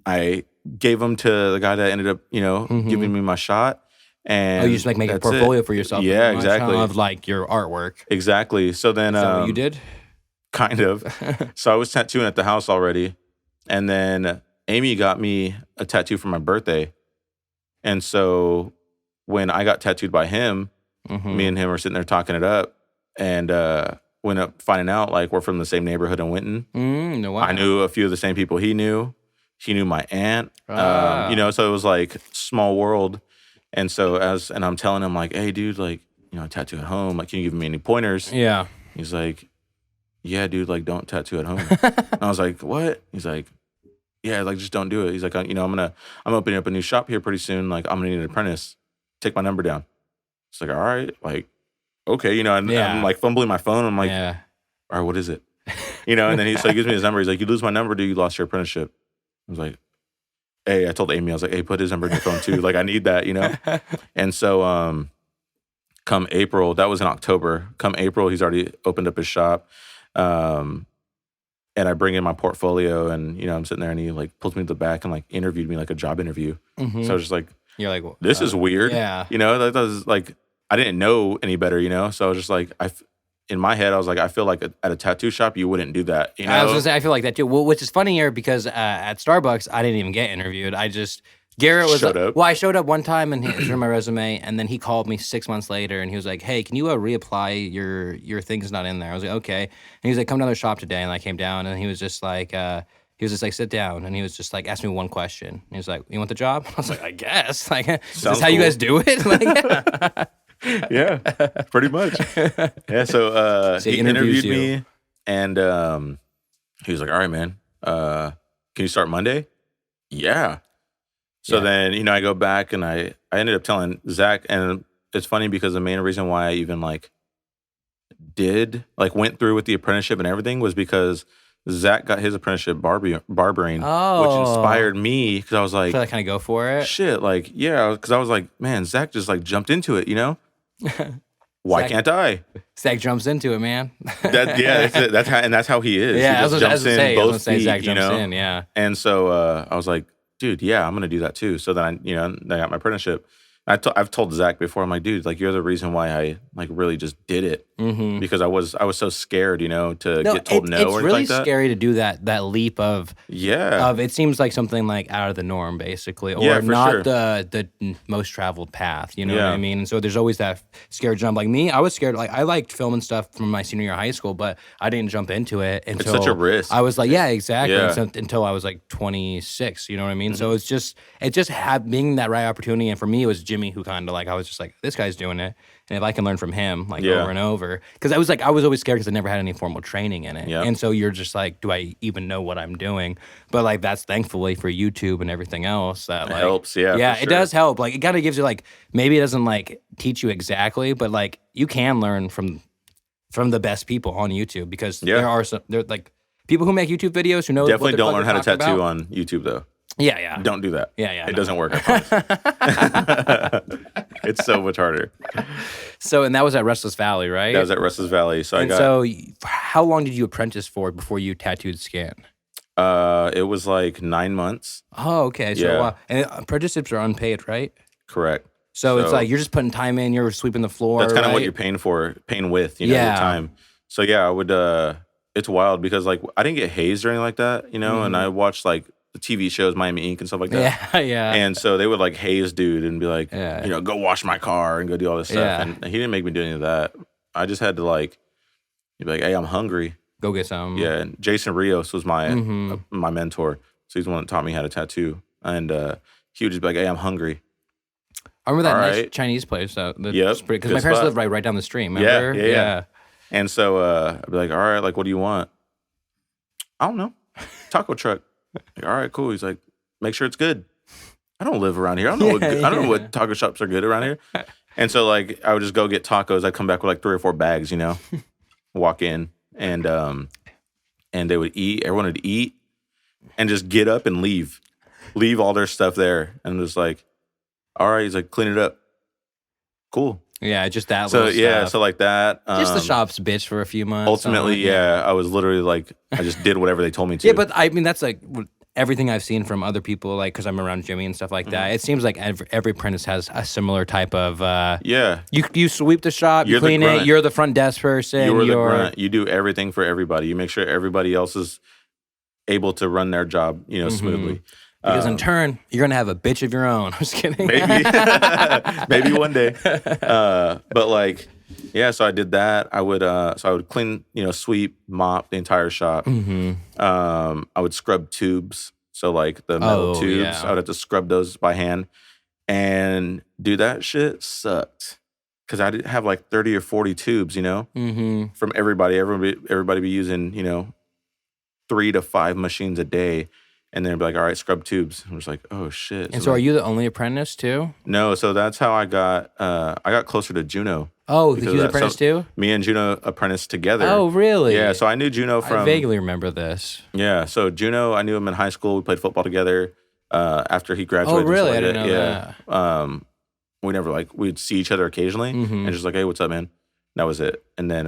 I gave them to the guy that ended up, giving me my shot. And you just like make a portfolio for yourself. Yeah, exactly. Of like your artwork. Exactly. So then. Is that what you did? Kind of. So I was tattooing at the house already. And then Amy got me a tattoo for my birthday. And so when I got tattooed by him, me and him were sitting there talking it up, and went up finding out like we're from the same neighborhood in Winton. No, wow. I knew a few of the same people he knew. He knew my aunt. So it was like small world. And so and I'm telling him like, hey, dude, like I tattoo at home. Like, can you give me any pointers? Yeah. He's like, yeah, dude, like don't tattoo at home. And I was like, what? He's like, yeah, like just don't do it. He's like, I'm opening up a new shop here pretty soon. Like I'm gonna need an apprentice. Take my number down. It's like, all right, like, okay, and I'm like fumbling my phone. I'm like, all right, what is it? And then he gives me his number. He's like, you lose my number, dude, you lost your apprenticeship. I was like, hey, I told Amy, I was like, hey, put his number in your phone too. Like, I need that, And so come April, that was in October. Come April, he's already opened up his shop. And I bring in my portfolio and, I'm sitting there and he like pulls me to the back and like interviewed me like a job interview. So I was just like, you're like, this is weird. Yeah. That was like, I didn't know any better, So I was just like, in my head, I was like, I feel like at a tattoo shop, you wouldn't do that. I was gonna say, I feel like that too. Well, which is funny here because at Starbucks, I didn't even get interviewed. Garrett was showed up. Well, I showed up one time and he threw my resume, and then he called me 6 months later and he was like, hey, can you reapply? Your thing's not in there. I was like, okay. And he was like, come down to the shop today. And I came down and he was just like, sit down, and he was just like, ask me one question. And he was like, you want the job? I was like, I guess. Like, is this how you guys do it? Like, yeah, pretty much. Yeah, so he interviewed me, And he was like, all right, man, can you start Monday? Yeah. So then, you know, I go back and I ended up telling Zach, and it's funny because the main reason why I even like went through with the apprenticeship and everything was because Zach got his apprenticeship barbering, which inspired me because I was like, so I kind of go for it. Shit, like, yeah, because I was like, man, Zach just like jumped into it, you know? Why can't I? Zach jumps into it, man. That's how he is. Yeah, he just jumps in both feet, Zach jumps you know? in, yeah. And so I was like, dude, yeah, I'm gonna do that too. So then I got my apprenticeship. I've told Zach before, I'm like, dude, like you're the reason why I like really just did it because I was so scared, you know, to get told no or anything really like that. Scary to do that leap of it seems like something like out of the norm, basically, or not the most traveled path. You know what I mean? And so there's always that scared jump. Like me, I was scared. Like I liked filming stuff from my senior year of high school, but I didn't jump into it until it's such a risk. I was like, yeah, exactly. Until I was like 26. You know what I mean? So it's just being that right opportunity, and for me, it was Jimmy who kind of like I was just like, this guy's doing it, and if I can learn from him like over and over, because I was always scared because I never had any formal training in it, and so you're just like, do I even know what I'm doing? But like that's thankfully for YouTube and everything else that like, helps, it does help. Like it kind of gives you like maybe it doesn't like teach you exactly, but like you can learn from the best people on YouTube because there are like people who make YouTube videos who know definitely what don't learn how to tattoo about. on YouTube though. Yeah. Don't do that. Yeah. It doesn't work, I promise. It's so much harder. So, and that was at Restless Valley, right? That was at Restless Valley. So how long did you apprentice for before you tattooed skin? It was like 9 months. Oh, okay. So, and apprenticeships are unpaid, right? Correct. So it's like you're just putting time in, you're sweeping the floor. That's kind of what you're paying with, you know, the time. So yeah, I would. It's wild because like I didn't get hazed or anything like that, you know, and I watched like the TV shows, Miami Ink and stuff like that. Yeah. And so they would like haze dude and be like, you know, go wash my car and go do all this stuff. And he didn't make me do any of that. I just had to like, he'd be like, hey, I'm hungry. Go get some. Yeah. And Jason Rios was my mentor. So he's the one that taught me how to tattoo. And he would just be like, hey, I'm hungry. I remember that nice Chinese place. Because my parents lived right down the street, remember? Yeah. And so I'd be like, all right, like, what do you want? I don't know. Taco truck. Like, all right, cool. He's like, make sure it's good. I don't live around here. I don't know what taco shops are good around here. And so like I would just go get tacos. I'd come back with like 3 or 4 bags, you know, walk in and they would eat. Everyone would eat and just get up and leave all their stuff there. And it was like, all right. He's like, clean it up. Cool. Yeah, just that so, little stuff. Yeah, so like that. Just the shop's bitch for a few months. Ultimately, I was literally like, I just did whatever they told me to. Yeah, but I mean, that's like everything I've seen from other people, like, because I'm around Jimmy and stuff like that. It seems like every apprentice has a similar type of, You sweep the shop, you clean it, you're the front desk person. You're the grunt. You do everything for everybody. You make sure everybody else is able to run their job, you know, smoothly. Because in turn, you're gonna have a bitch of your own. I'm just kidding. Maybe one day. But like, yeah. So I did that. I would clean, you know, sweep, mop the entire shop. I would scrub tubes. So like the metal tubes, I would have to scrub those by hand. And dude, that shit sucked. Because I did have like 30 or 40 tubes, you know, from everybody. Everybody be using, you know, 3 to 5 machines a day. And then be like, all right, scrub tubes. I was like, oh shit. And so are you the only apprentice too? No, so that's how I got closer to Juno. Oh, he was apprentice too? Me and Juno apprenticed together. Oh, really? Yeah, so I knew Juno from... I vaguely remember this. Yeah, so Juno, I knew him in high school. We played football together after he graduated. Oh, really? I didn't know that. We never, we'd see each other occasionally and just like, hey, what's up, man? That was it. And then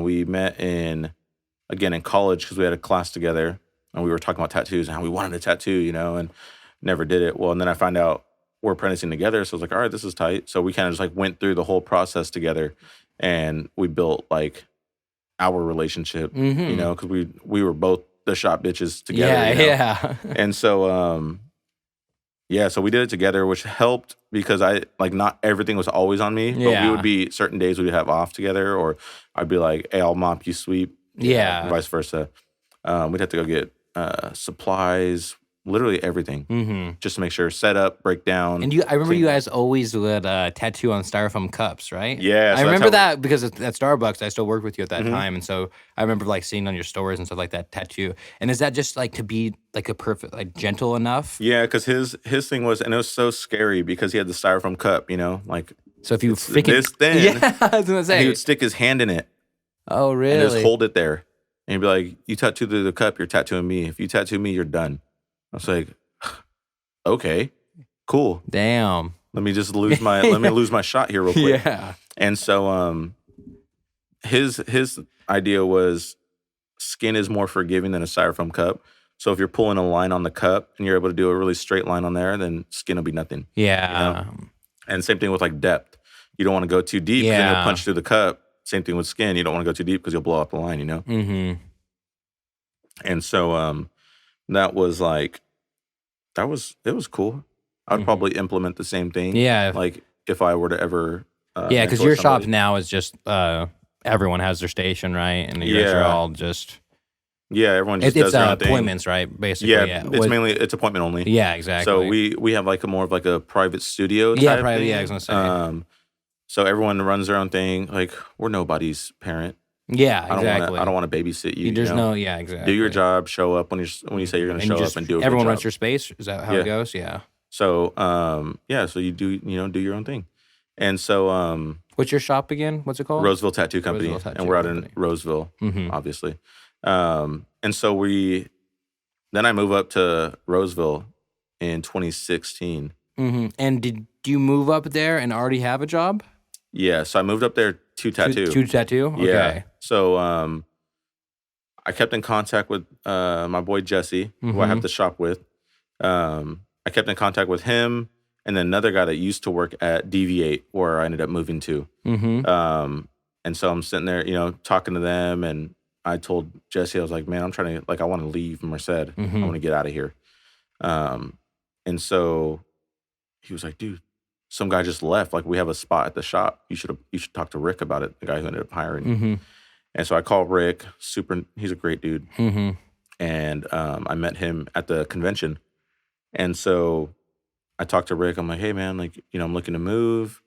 we met in college because we had a class together. And we were talking about tattoos and how we wanted a tattoo, you know, and never did it. Well, and then I find out we're apprenticing together. So I was like, all right, this is tight. So we kind of just like went through the whole process together and we built like our relationship, you know, because we were both the shop bitches together. Yeah, you know? yeah. And so, so we did it together, which helped because not everything was always on me, but we would be certain days we'd have off together or I'd be like, hey, I'll mop, you sweep. Yeah. Vice versa. We'd have to go get supplies, literally everything, Mm-hmm. just to make sure setup, breakdown. And I remember clean. you guys always would tattoo on styrofoam cups, right? Yeah, so I that's remember how- that because at Starbucks, I still worked with you at that Mhm. time, and so I remember like seeing on your stories and stuff like that tattoo. And is that just like to be like a perfect, like gentle enough? Yeah, because his thing was, and it was so scary because he had the styrofoam cup, like So if you it's freaking this thin, yeah, I was gonna and say. he would stick his hand in it Oh, really? and just hold it there, and he'd be like, "You tattoo the cup, you're tattooing me. If you tattoo me, you're done." I was like, "Okay, cool. Damn. Let me just lose my let me lose my shot here real quick." Yeah. And so his idea was skin is more forgiving than a styrofoam cup. So if you're pulling a line on the cup and you're able to do a really straight line on there, then skin will be nothing. Yeah. And same thing with like depth. You don't want to go too deep because then Yeah. you'll punch through the cup. Same thing with skin. You don't want to go too deep because you'll blow out the line, Mm-hmm. And so that was like it was cool. I'd probably implement the same thing. Yeah. Like if I were to ever Yeah, because mentor your shop somebody. now is just everyone has their station, right? And you guys are Yeah. all just Yeah, everyone just it's does their own thing. appointments, right? Basically, Yeah, it's appointment only. yeah, exactly. So we have like more of like a private studio type Yeah, private- thing. yeah, I was gonna say. So everyone runs their own thing. Like we're nobody's parent. yeah, I exactly. don't want to babysit you. There's you know? no yeah, exactly. Do your job. Show up when you say you're going to show up and do a everyone good runs job. your space. Is that how Yeah. it goes? Yeah. So so you do your own thing. And so What's your shop again? What's it called? Roseville Tattoo Company, Roseville Tattoo and we're out Company. in Roseville, Mhm. obviously. And so then I move up to Roseville in 2016. Mm-hmm. And did you move up there and already have a job? Yeah, so I moved up there to tattoo. To tattoo? Yeah. Okay. So I kept in contact with my boy Jesse, who I have the shop with. I kept in contact with him and then another guy that used to work at Deviate, where I ended up moving to. Mm-hmm. And so I'm sitting there, talking to them, and I told Jesse, I was like, man, I'm trying to, like, I want to leave Merced. I want to get out of here. And so he was like, dude, some guy just left. Like, we have a spot at the shop. You should talk to Rick about it, the guy who ended up hiring me. Mm-hmm. And so I called Rick. He's a great dude. Mm-hmm. And I met him at the convention. And so I talked to Rick. I'm like, hey, man, like, I'm looking to move.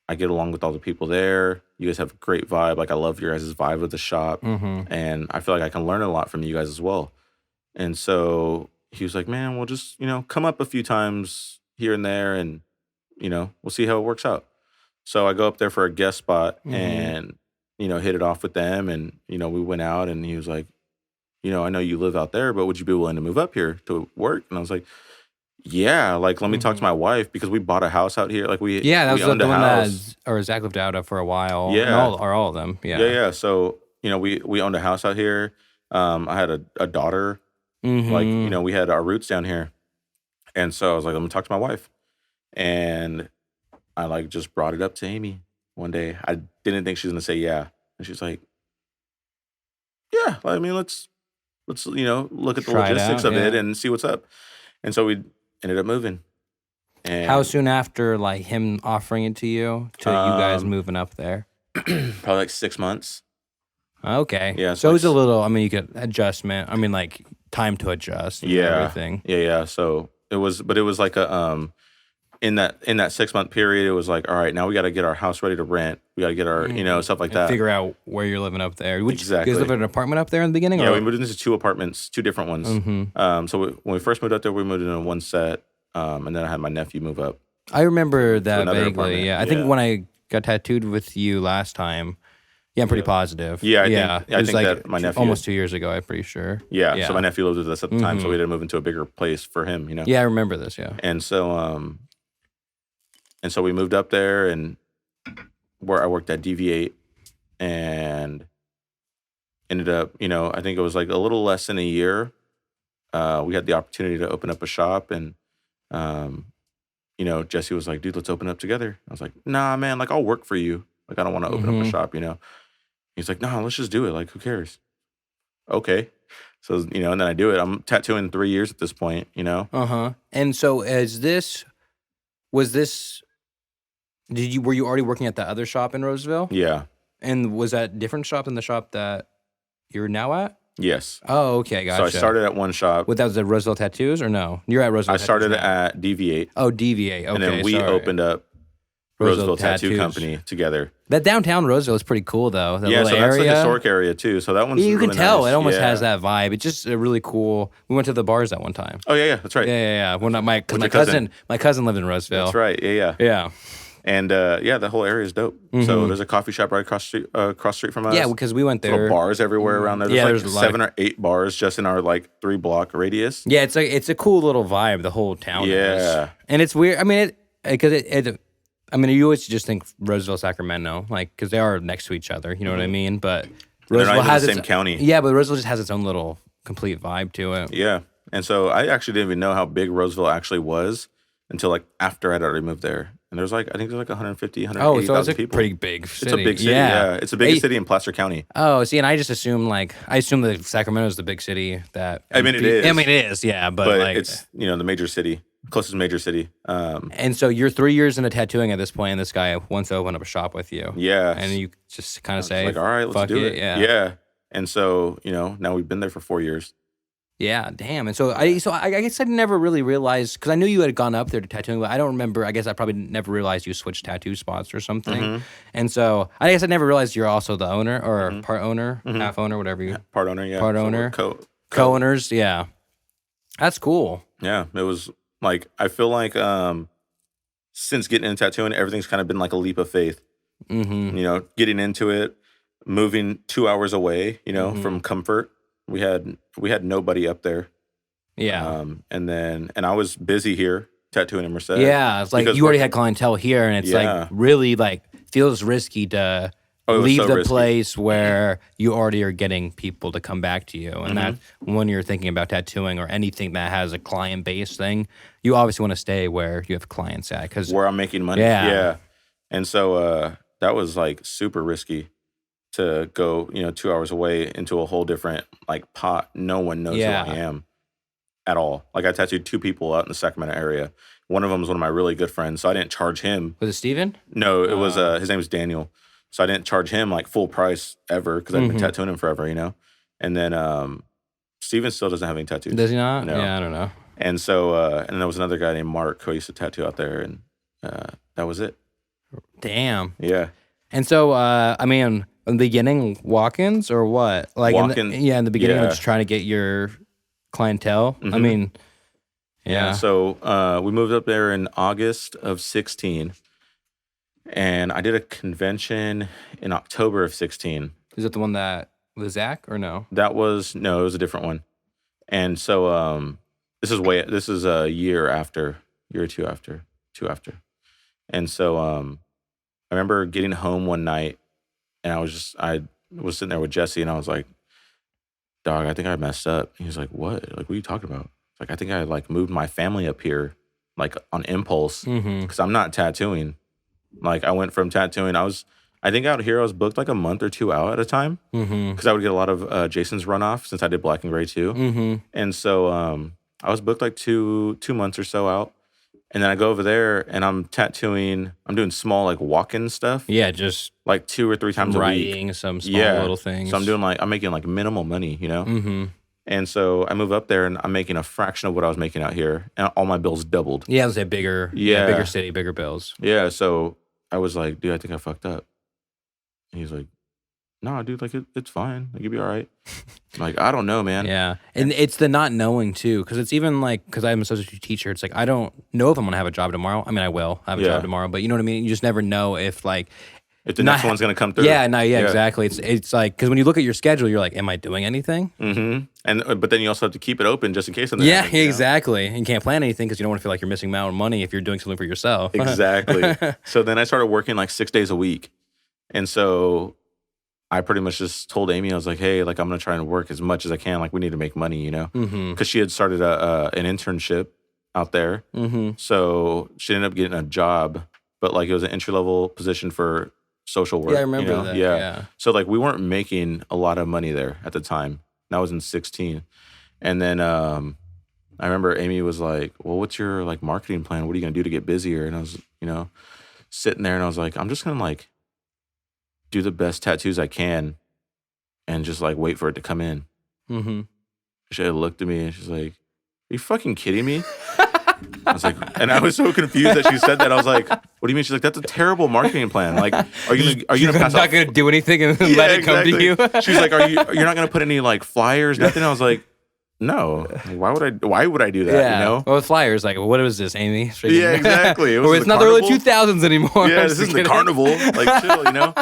I get along with all the people there. You guys have a great vibe. Like, I love your guys' vibe of the shop. Mm-hmm. And I feel like I can learn a lot from you guys as well. And so he was like, man, we'll just, come up a few times here and there, and, we'll see how it works out. So I go up there for a guest spot and, hit it off with them. And, we went out, and he was like, I know you live out there, but would you be willing to move up here to work? And I was like, yeah, like, let me talk to my wife, because we bought a house out here. Like, that was we owned the a one house. or Zach lived out of for a while. Yeah. All of them. Yeah. Yeah. So, we owned a house out here. I had a daughter. Mm-hmm. Like, we had our roots down here. And so I was like, let me talk to my wife. And I, like, just brought it up to Amy one day. I didn't think she was going to say yeah. And she's like, yeah, I mean, let's look at the Try it logistics out, of it yeah. and see what's up. And so we ended up moving. And How soon after, like, him offering it to you to you guys Um, moving up there? Probably like 6 months. Okay. Yeah, So so it was a it's- little, you could adjustment. Like time to adjust and everything. Yeah. So it was like a in that 6 month period, it was like, all right, now we got to get our house ready to rent. We got to get our stuff like And that. figure out where you're living up there. Would you Exactly. guys live in an apartment up there in the beginning? Yeah, or? we moved into 2 apartments, 2 different ones. Mhm. So when we first moved up there, we moved into one set, and then I had my nephew move up. I remember that another vaguely. apartment. Yeah, I think Yeah. when I got tattooed with you last time, I'm pretty positive. Yeah, I think- it I was think like that my nephew- almost 2 years ago. I'm pretty sure. Yeah, so my nephew lived with us at the time, so Mhm. we had to move into a bigger place for him, Yeah, I remember this. Yeah. And so we moved up there, and where I worked at Deviate, and ended up, I think it was like a little less than a year. We had the opportunity to open up a shop, and Jesse was like, dude, let's open up together. I was like, nah, man, like, I'll work for you. Like, I don't want to open up a shop, He's like, no, let's just do it. Like, who cares? Okay. So, and then I do it. I'm tattooing 3 years at this point, And so, were you already working at that other shop in Roseville? Yeah. And was that a different shop than the shop that you're now at? Yes. Oh, okay, So gotcha. I started at one shop. What, that was at Roosevelt Tattoos or no? You're at Roosevelt I started Tattoos now. at DV8. Oh, DVA. Okay, and then we sorry. opened up Roosevelt Tattoo Company together. That downtown Roseville is pretty cool, though. That Yeah, little so that's area. the historic area, too. So that one's You really can tell. nice. It almost Yeah. has that vibe. It's just a really cool. We went to the bars that one time. Oh, yeah, that's right. Yeah. Well, not my With my your cousin. my cousin lived in Roseville. That's right. Yeah. Yeah. And the whole area is dope. So there's a coffee shop right across the street from us. Yeah, because we went there. Little bars everywhere around there. There's Yeah, like there's a lot 7 or 8 bars just in our like 3-block radius. Yeah, it's a cool little vibe. The whole town. Yeah. Is. And it's weird. I mean, I mean, you always just think Roseville, Sacramento, like because they are next to each other. You know what I mean? But They're not Roseville even has the its same county. Yeah, but Roseville just has its own little complete vibe to it. Yeah. And so I actually didn't even know how big Roseville actually was until like after I'd already moved there. And there's like, I think there's like 150, 180,000 Oh, so it's a people. pretty big city. It's a big city. Yeah. It's the biggest city in Placer County. Oh, see, and I just assume that Sacramento is the big city that. I mean, it is. I mean, it is. Yeah, but like it's the major city, closest major city. And so you're 3 years into tattooing at this point, and this guy wants to open up a shop with you. Yeah. And you just kind of say, like, all right, let's fuck do it. Yeah. Yeah. And so, now we've been there for 4 years. Yeah, damn. And so I guess I never really realized, because I knew you had gone up there to tattooing, but I don't remember. I guess I probably never realized you switched tattoo spots or something. Mm-hmm. And so I guess I never realized you're also the owner or part owner, half owner, whatever you. Part owner, yeah. Part So owner. we're Co-owners, yeah. That's cool. Yeah, it was like, I feel like since getting into tattooing, everything's kind of been like a leap of faith. Mm-hmm. Getting into it, moving 2 hours away, Mm-hmm. from comfort. We had nobody up there. Yeah. And I was busy here tattooing in Merced. Yeah, it's like because you already we're- had clientele here, and it's Yeah. like really like feels risky to Oh, it was leave so the risky. place where you already are getting people to come back to you. And that Mm-hmm. when you're thinking about tattooing or anything that has a client based thing, you obviously want to stay where you have clients at. Because where I'm making money. Yeah. Yeah. And so that was like super risky to go, 2 hours away into a whole different like pot. No one knows Yeah. who I am at all. Like I tattooed 2 people out in the Sacramento area. One of them was one of my really good friends, so I didn't charge him. was it Steven? No, it was his name was Daniel. So I didn't charge him like full price ever because I've been tattooing him forever, And then Steven still doesn't have any tattoos. Does he not? No. Yeah, I don't know. And so and there was another guy named Mark who I used to tattoo out there, and that was it. Damn. Yeah. And so, I mean, in the beginning, walk-ins or what? Like, in the beginning, yeah. just trying to get your clientele. I mean, yeah. So we moved up there in August of 16, and I did a convention in October of 16. Is it the one that with Zach or no? It was a different one. And so this is a year or two after. And so I remember getting home one night, and I was sitting there with Jesse, and I was like, dog, I think I messed up. He was like, what? Like, what are you talking about? Like, I think I like moved my family up here, like on impulse, because I'm not tattooing. Like, I went from tattooing. I think out here I was booked like a month or 2 out at a time, because I would get a lot of Jason's runoff since I did black and gray too. And so I was booked like two months or so out. And then I go over there and I'm tattooing. I'm doing small like walk-in stuff. Yeah, just like 2 or 3 times a week. writing some small little things. So I'm making like minimal money, And so I move up there and I'm making a fraction of what I was making out here, and all my bills doubled. Yeah, it was a bigger city, bigger bills. Yeah, so I was like, dude, I think I fucked up. And he's like, no, dude, like it's fine. Like, you'll be all right. I'm like, I don't know, man. Yeah, and it's the not knowing too, because it's even like, because I'm a substitute teacher, it's like I don't know if I'm gonna have a job tomorrow. I mean, I will have a job tomorrow, but you know what I mean. You just never know if the next one's gonna come through. Yeah, exactly. It's like, because when you look at your schedule, you're like, am I doing anything? But then you also have to keep it open just in case something happens, exactly. And you can't plan anything because you don't want to feel like you're missing out on money if you're doing something for yourself. Exactly. So then I started working like 6 days a week, and so I pretty much just told Amy, I was like, hey, like I'm gonna try and work as much as I can. Like, we need to make money, because she had started an internship out there. So she ended up getting a job, but like it was an entry level position for social work. Yeah, I remember that. Yeah. So like we weren't making a lot of money there at the time. That was in 16. And then I remember Amy was like, well, what's your like marketing plan? What are you gonna do to get busier? And I was, sitting there and I was like, I'm just gonna like do the best tattoos I can and just like wait for it to come in. Mm-hmm. She looked at me and she's like, "Are you fucking kidding me?" I was like, and I was so confused that she said that. I was like, "What do you mean?" She's like, "That's a terrible marketing plan. Like, are you gonna pass not out?" gonna do anything and let it come to you. She's like, "You're not gonna put any like flyers, nothing?" I was like, "No. Why would I do that? Yeah. You know?" Well, with flyers, like, what was this, Amy? Yeah, exactly. Or it's not the early carnival. 2000s anymore. Yeah, this isn't the carnival. Like, chill, you know?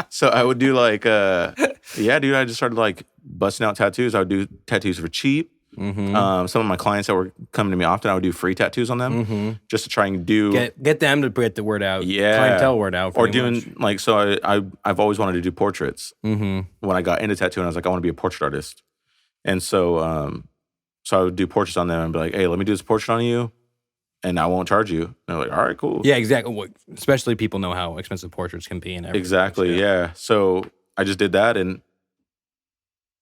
So I would do like, yeah, dude, I just started like busting out tattoos. I would do tattoos for cheap. Mm-hmm. Some of my clients that were coming to me often, I would do free tattoos on them just to try and do. Get them to get the word out. Yeah. Clientele word out. Or doing like, so I've always wanted to do portraits. When I got into tattooing, I was like, I want to be a portrait artist. And so, so I would do portraits on them and be like, "Hey, let me do this portrait on you, and I won't charge you." And they're like, "All right, cool." Yeah, exactly. Well, especially people know how expensive portraits can be and everything. Exactly, yeah. So I just did that, and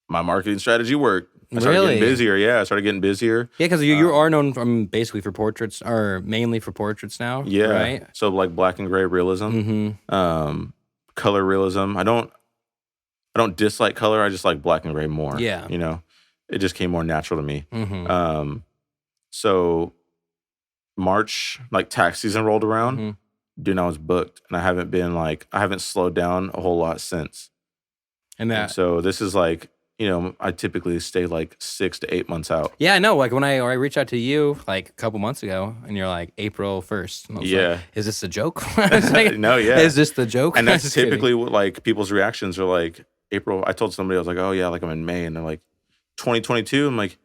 my marketing strategy worked. I started getting busier. Yeah, I started getting busier. Yeah, because you are known basically for portraits, or mainly for portraits now. Yeah, right. So like black and gray realism, color realism. I don't dislike color. I just like black and gray more. Yeah, you know, it just came more natural to me. So March, like tax season rolled around, dude, I was booked, and I haven't slowed down a whole lot since. And so this is like, you know, I typically stay like 6 to 8 months out. Yeah, I know. Like when I reached out to you like a couple months ago, and you're like April 1st. And I was like, is this a joke? Like, no, yeah. Is this the joke? And that's typically what like people's reactions are like. April. I told somebody, I was like, "Oh yeah, like I'm in May," and they're like, 2022. I'm like,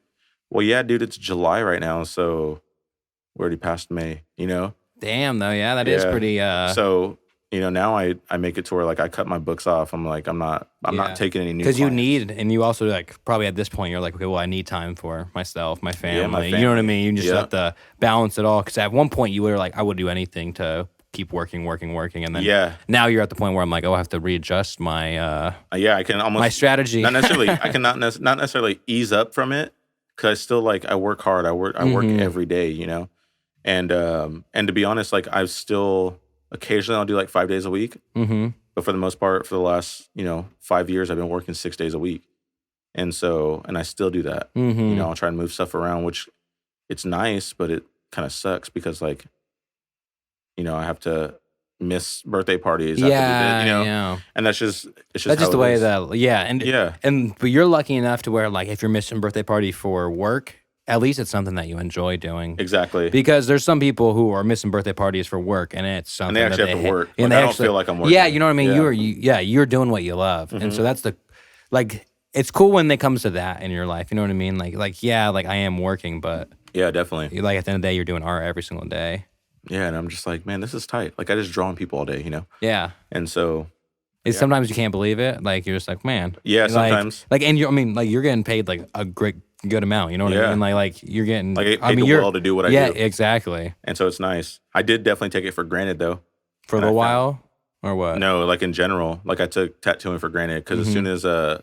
"Well, yeah, dude, it's July right now, so we're already past May." You know? Damn, though, yeah, that is pretty. So. You know, now I make it to where like I cut my books off. I'm like, I'm not taking any new because you clients. need, and you also like probably at this point you're like, okay, well, I need time for myself, my family. my You know what I mean? You just have to balance it all. Because at one point you were like, I would do anything to keep working, and then now you're at the point where I'm like, oh, I have to readjust my I can almost my strategy. Not necessarily. I can not necessarily ease up from it because I still like I work hard. I work every day. You know, and to be honest, like I've still. Occasionally, I'll do like 5 days a week. But for the most part, for the last 5 years, I've been working 6 days a week, and I still do that. You know, I'll try and move stuff around, which it's nice, but it kind of sucks because like, I have to miss birthday parties. And that's just the way that but you're lucky enough to where like if you're missing a birthday party for work. At least it's something that you enjoy doing. Exactly. Because there's some people who are missing birthday parties for work, and it's something and they actually have to work. And I don't feel like I'm working. Yeah, you know what I mean? Yeah. You're doing what you love. And so that's it's cool when it comes to that in your life. You know what I mean? Like I am working, but... Yeah, definitely. Like at the end of the day, you're doing art every single day. Yeah, and I'm just like, man, this is tight. Like I just draw on people all day, you know? Yeah. And so... Sometimes you can't believe it. Like you're just like, man. Yeah, sometimes. And you're getting paid like a good amount. You know what I mean? Like you're getting. Like I paid well to do what I do. Yeah, exactly. And so it's nice. I did definitely take it for granted though. For a little while, or what? No, like in general, like I took tattooing for granted because as soon as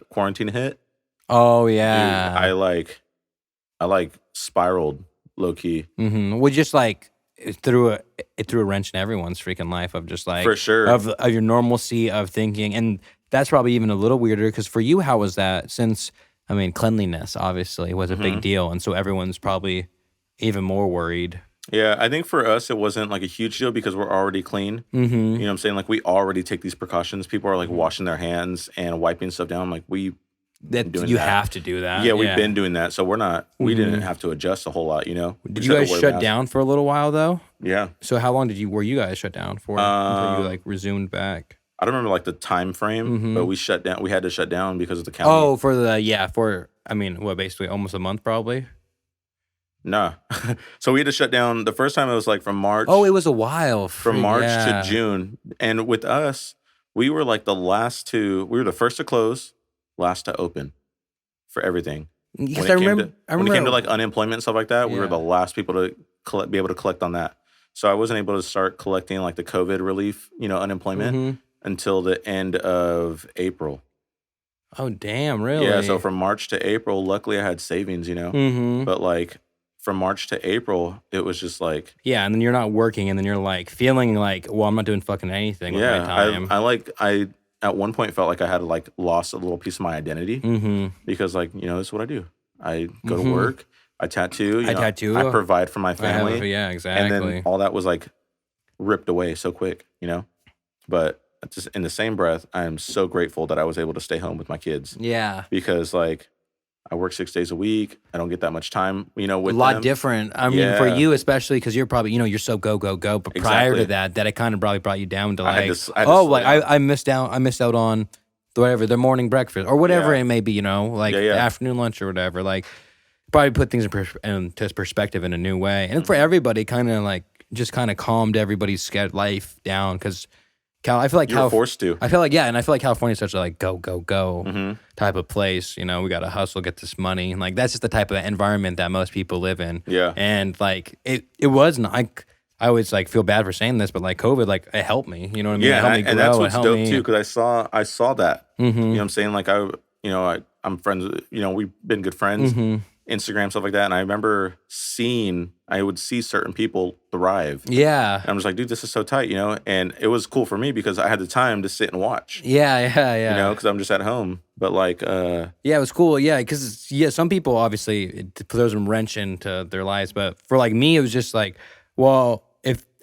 quarantine hit. Oh yeah. Dude, I spiraled low key. Well, just like. It threw a wrench in everyone's freaking life of just like for sure of your normalcy of thinking, and that's probably even a little weirder because for you, how was that? Since cleanliness obviously was a big deal, and so everyone's probably even more worried. Yeah, I think for us it wasn't like a huge deal because we're already clean. You know what I'm saying? Like we already take these precautions. People are like washing their hands and wiping stuff down. Like have to do that. Yeah, we've been doing that, so we're not. We didn't have to adjust a whole lot, you know. Did you guys shut down for a little while though? Yeah. So how long were you guys shut down for until you like resumed back? I don't remember like the time frame, but we shut down. We had to shut down because of the county. Oh, basically almost a month probably. Nah. So we had to shut down. The first time it was like from March. Oh, it was a while. From March to June, and with us, we were like the last to. We were the first to close. Last to open for everything. When it came to like unemployment and stuff like that, we were the last people to be able to collect on that. So I wasn't able to start collecting like the COVID relief, unemployment until the end of April. Oh, damn, really? Yeah, so from March to April, luckily I had savings, but like from March to April, it was just like... Yeah, and then you're not working, and then you're like feeling like, well, I'm not doing fucking anything with my time. at one point felt like I had like lost a little piece of my identity because like, this is what I do. I go to work, I tattoo, tattoo. I provide for my family. Yeah, exactly. And then all that was like ripped away so quick, But just in the same breath, I'm so grateful that I was able to stay home with my kids. Yeah. Because like I work 6 days a week. I don't get that much time, with a lot them. different. I mean, for you especially, because you're probably, you're so go. But prior to that it kind of probably brought you down to like, I missed out on whatever, their morning breakfast or whatever it may be, the afternoon lunch or whatever. Like, probably put things into perspective in a new way. And for everybody, kind of like just kind of calmed everybody's life down because. I feel like you're forced to. I feel like and I feel like California is such a like go type of place. We got to hustle, get this money, and like that's just the type of environment that most people live in. Yeah, and like it wasn't. I always like feel bad for saying this, but like COVID, like it helped me. You know what I mean? Yeah, it helped me grow, and that's what's dope too because I saw that. You know what I'm saying? Like I'm friends. We've been good friends. Instagram, stuff like that. And I remember I would see certain people thrive. Yeah. And I'm just like, dude, this is so tight, And it was cool for me because I had the time to sit and watch. Yeah. Because I'm just at home. But like, yeah, it was cool. Yeah, because some people obviously it throws them wrench into their lives. But for like me, it was just like, well,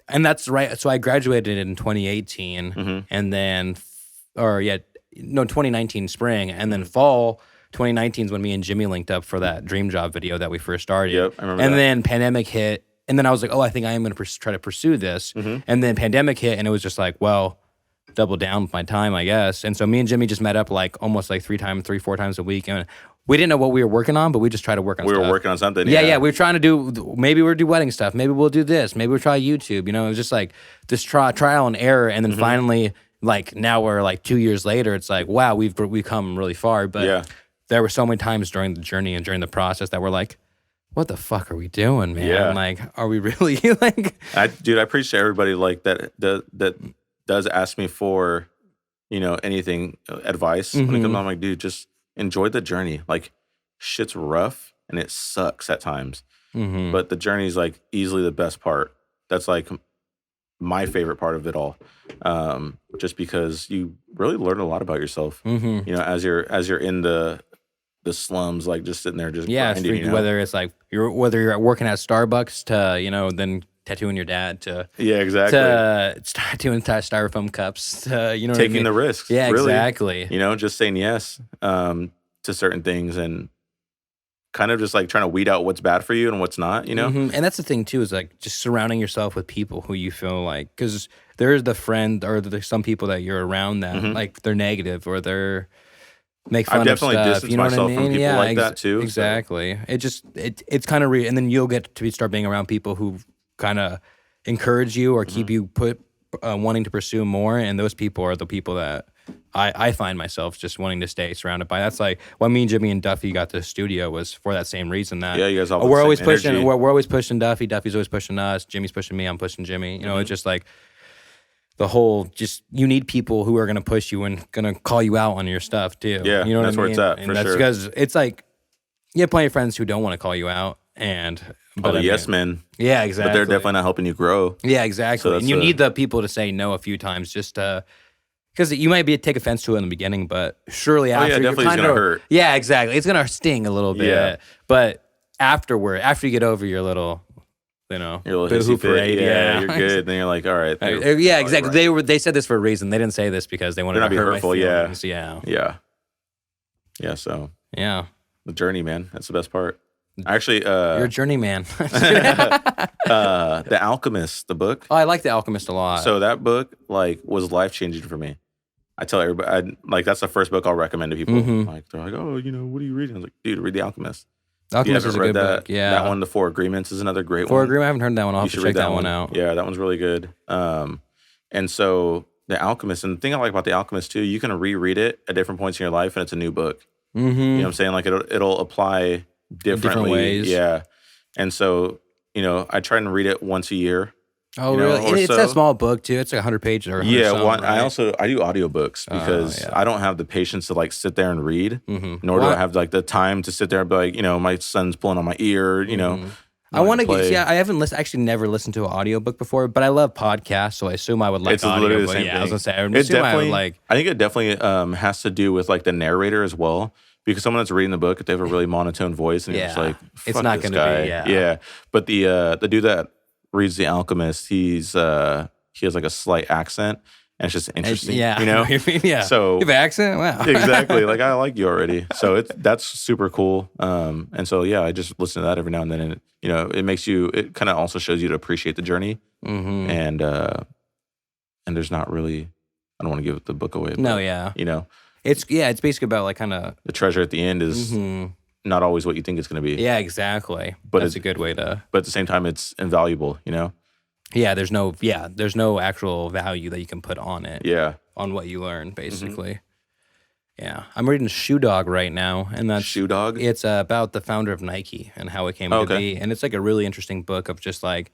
and that's right. So I graduated in 2018 and then, 2019 spring and then fall. 2019 is when me and Jimmy linked up for that dream job video that we first started. Yep, I remember and that. then pandemic hit, and then I was like, I think I am going to try to pursue this. And then pandemic hit, and it was just like, well, double down with my time, I guess. And so me and Jimmy just met up like almost like 4 times a week, and we didn't know what we were working on, but we just tried to work on stuff. We were working on something. Yeah. We were trying to do, maybe we'll do wedding stuff, maybe we'll do this, maybe we'll try YouTube. It was just like this trial and error, and then finally, like now we're like 2 years later, it's like, wow, we've come really far, but there were so many times during the journey and during the process that we're like, what the fuck are we doing, man? Yeah. Like, are we really like... I appreciate everybody like that does ask me for, anything, advice. When it comes, I'm like, dude, just enjoy the journey. Like, shit's rough and it sucks at times. But the journey is like easily the best part. That's like my favorite part of it all. Just because you really learn a lot about yourself, as you're in the slums, like just sitting there, just grinding, whether it's like whether you're working at Starbucks to then tattooing your dad to exactly to tattooing styrofoam cups to taking the risks, really, exactly, just saying yes to certain things and kind of just like trying to weed out what's bad for you and what's not, And that's the thing too, is like just surrounding yourself with people who you feel like, because there's the friend or there's some people that you're around that like they're negative or they're make fun of stuff. I've definitely distanced myself from people like that too. Exactly. So. It's kind of and then you'll get to start being around people who kind of encourage you or keep you wanting to pursue more, and those people are the people that I find myself just wanting to stay surrounded by. That's like why me and Jimmy and Duffy got the studio, was for that same reason. That you guys all we're always pushing. We're always pushing Duffy. Duffy's always pushing us. Jimmy's pushing me. I'm pushing Jimmy. It's just like the whole. Just you need people who are going to push you and going to call you out on your stuff too. Yeah, you know that's what I mean? where it's at. And for that's sure. Because it's like you have plenty of friends who don't want to call you out, but yes men. Yeah, exactly. But they're definitely not helping you grow. Yeah, exactly. So and you need the people to say no a few times, just because you might take offense to it in the beginning, but surely after, definitely it's gonna hurt. Yeah, exactly. It's gonna sting a little bit. Yeah. But after you get over your little, your little hissy fit, you're good. Then you're like, all right. Yeah, exactly. Right. They said this for a reason. They didn't say this because they wanted to be hurt hurtful. my feelings. Yeah. So yeah, the journey, man. That's the best part. Actually, you're a journeyman. The Alchemist, the book. Oh, I like The Alchemist a lot. So that book was life changing for me. I tell everybody, that's the first book I'll recommend to people. Like they're like, oh, what are you reading? I was like, dude, read The Alchemist. The Alchemist is a good book. Yeah, that one, The Four Agreements, is another great one. Four Agreements, I haven't heard that one. I'll have to check that one out. Yeah, that one's really good. And so The Alchemist, and the thing I like about The Alchemist too, you can reread it at different points in your life, and it's a new book. You know what I'm saying? Like it'll apply different ways. Yeah. And so, I try and read it once a year. Oh, really? It's a small book too. It's like 100 pages or 100 something, right? I do audiobooks because I don't have the patience to sit there and read, nor do I have the time to sit there and be like, my son's pulling on my ear, I want to get. Yeah, I haven't actually never listened to an audiobook before, but I love podcasts, so I assume I would like audiobook. Yeah, I was gonna say. I think it definitely has to do with like the narrator as well, because someone that's reading the book, if they have a really monotone voice, and you're just like, fuck it's not this gonna guy. be. Yeah. Yeah, but the dude that reads The Alchemist, he has like a slight accent. And it's just interesting, yeah, you know? Yeah. So, you have an accent? Wow. Exactly. Like, I like you already. So that's super cool. And so, yeah, I just listen to that every now and then. And, it kind of also shows you to appreciate the journey. Mm-hmm. And there's not really, I don't want to give the book away. But, no, yeah. It's basically about like kind of. The treasure at the end is not always what you think it's going to be. Yeah, exactly. But that's a good way to. But at the same time, it's invaluable, Yeah, there's no actual value that you can put on it. Yeah. On what you learn, basically. Mm-hmm. Yeah. I'm reading Shoe Dog right now. And that's Shoe Dog? It's about the founder of Nike and how it came to be. And it's like a really interesting book of just like,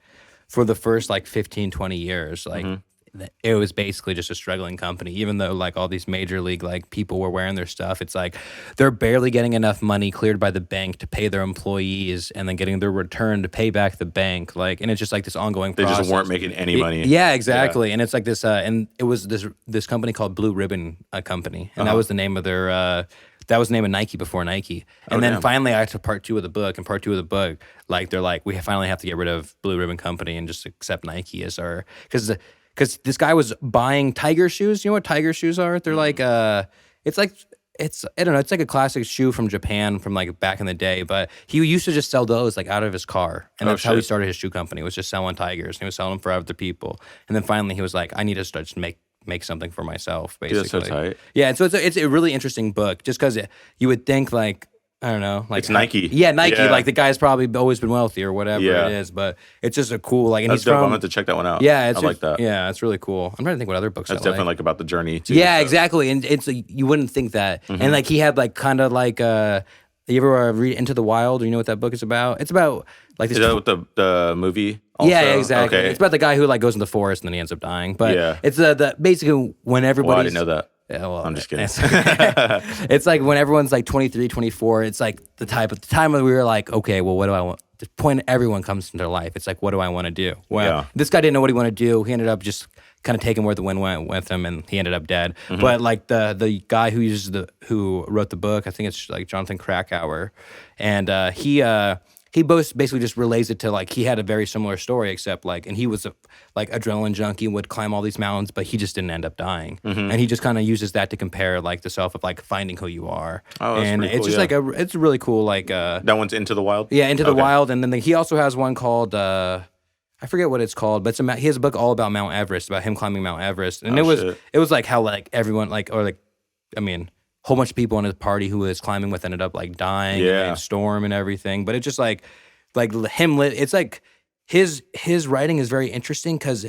for the first like 15, 20 years, like it was basically just a struggling company. Even though like all these major league like people were wearing their stuff, it's like they're barely getting enough money cleared by the bank to pay their employees and then getting their return to pay back the bank. Like, and it's just like this ongoing process. They just weren't making any money. Yeah, exactly. Yeah. And it's like this, and it was this company called Blue Ribbon Company, and that was the name of their. That was the name of Nike before Nike. And then finally I got to part 2 of the book. And part 2 of the book, like they're like, we finally have to get rid of Blue Ribbon Company and just accept Nike as our because this guy was buying Tiger shoes. You know what Tiger shoes are? They're like it's I don't know, it's like a classic shoe from Japan from like back in the day, but he used to just sell those like out of his car. And that's how he started his shoe company, was just selling Tigers. And he was selling them for other people. And then finally he was like, I need to start just make something for myself, basically. Dude, that's so tight. Yeah, and so it's a really interesting book, just because you would think like, I don't know, like it's Nike. Yeah, Nike. Yeah. Like the guy's probably always been wealthy or whatever it is, but it's just a cool like. And that's he's dope. from. I'm going to check that one out. Yeah, I like that. Yeah, it's really cool. I'm trying to think what other books. That's definitely like about the journey too. Yeah, exactly. And it's you wouldn't think that. And like he had like kind of like you ever read Into the Wild? Or you know what that book is about? It's about like this. Is that with the movie? Also? Yeah, exactly. Okay. It's about the guy who like goes in the forest and then he ends up dying. But it's the basically when everybody. Well, I didn't know that. Yeah, well, I'm just kidding. It's like when everyone's like 23, 24, it's like the time when we were like, okay, well, what do I want? The point everyone comes into their life, it's like, what do I want to do? Well, this guy didn't know what he wanted to do. He ended up just kind of taking where the wind went with him, and he ended up dead. But like the guy who wrote the book, I think it's like Jonathan Krakauer, and he basically just relays it to like he had a very similar story, except like, and he was a like adrenaline junkie and would climb all these mountains, but he just didn't end up dying. And he just kind of uses that to compare like the self of like finding who you are. Oh, that's and it's cool, just like it's really cool. Like that one's Into the Wild. Yeah, Into the Wild, and then he also has one called I forget what it's called, but he has a book all about Mount Everest, about him climbing Mount Everest, and it was like how like everyone like or like I mean. Whole bunch of people in his party who was climbing with ended up like dying and storm and everything. But it's just like him. It's like his writing is very interesting because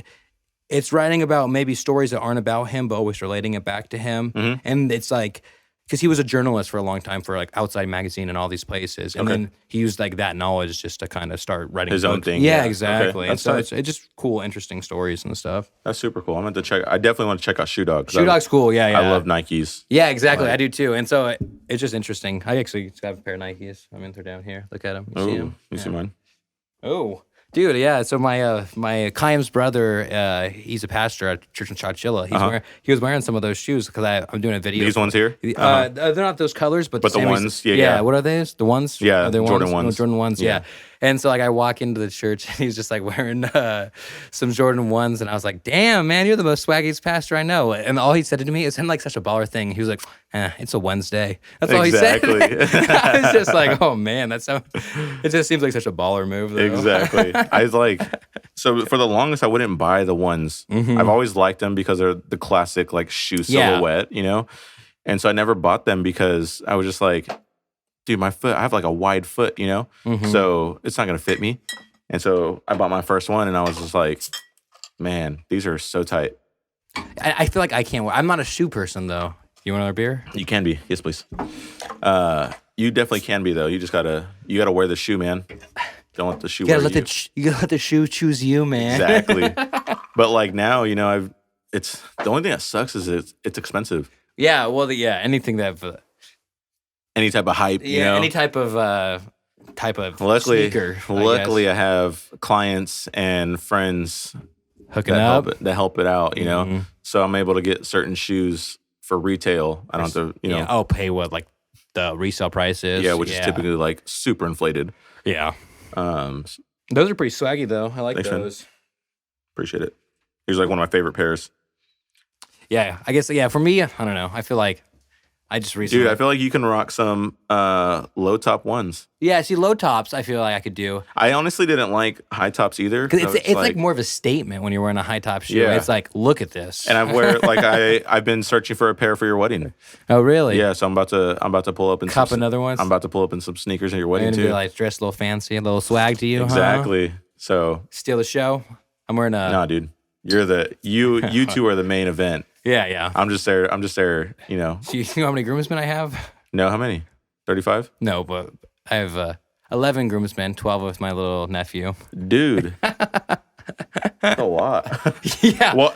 it's writing about maybe stories that aren't about him, but always relating it back to him. And it's like because he was a journalist for a long time for like Outside Magazine and all these places, and then he used like that knowledge just to kind of start writing his own thing. Yeah, exactly. Okay. And so it's just cool, interesting stories and stuff. That's super cool. I'm going to check. I definitely want to check out Shoe Dog. Shoe Dog's cool. Yeah. I love Nikes. Yeah, exactly. I do too. And so it's just interesting. I actually have a pair of Nikes. I mean, they're down here. Look at them. You see them? You see mine? Oh. Dude, yeah. So my Chaim's brother, he's a pastor at Church in Chowchilla. He was wearing some of those shoes because I'm doing a video. These ones here? They're not those colors, but the ones. Yeah. What are these? The ones? Yeah, Jordan ones. ones. Oh, Jordan ones. Yeah. And so like I walk into the church and he's just like wearing some Jordan ones, and I was like, "Damn, man, you're the most swaggiest pastor I know." And all he said to me, it sounded like such a baller thing. He was like, "It's a Wednesday." That's all he said. I was just like, "Oh man, it just seems like such a baller move." Though. Exactly. I was like, so for the longest, I wouldn't buy the ones. I've always liked them because they're the classic like shoe silhouette, you know. And so I never bought them because I was just like, dude, my foot, I have like a wide foot, you know? So it's not going to fit me. And so I bought my first one and I was just like, man, these are so tight. I feel like I can't wear. I'm not a shoe person though. You want another beer? You can be. Yes, please. You definitely can be though. You just gotta wear the shoe, man. Don't let the shoe wear you. You gotta let the shoe choose you, man. Exactly. But like now, you know, it's the only thing that sucks is it's expensive. Yeah. Well, anything that... Any type of hype, you know? Any type of type of Luckily, sneaker. I have clients and friends Hooking up. help it out, you know? So I'm able to get certain shoes for retail. I don't have to, you know. Oh, pay what, like, the resale price is? Yeah, which is typically, like, super inflated. Yeah. Those Those are pretty swaggy, though. I like those. Man. Appreciate it. Here's, like, one of my favorite pairs. Yeah, I guess, for me, I don't know. I feel like I just recently... Dude, I feel like you can rock some low top ones. Yeah, see, low tops, I feel like I could do. I honestly didn't like high tops either. Because it's like more of a statement when you're wearing a high top shoe. Yeah. It's like, look at this. And I've been searching for a pair for your wedding. Oh, really? Yeah, so I'm about to pull up in another one. I'm about to pull up in some sneakers at your wedding And too. be like dressed a little fancy, a little swag to you. Exactly. Huh? So steal the show. I'm wearing a... Nah, dude. You two are the main event. Yeah. I'm just there, you know. So you know how many groomsmen I have? No, how many? 35? No, but I have 11 groomsmen, 12 with my little nephew. Dude. That's a lot. Yeah. Well,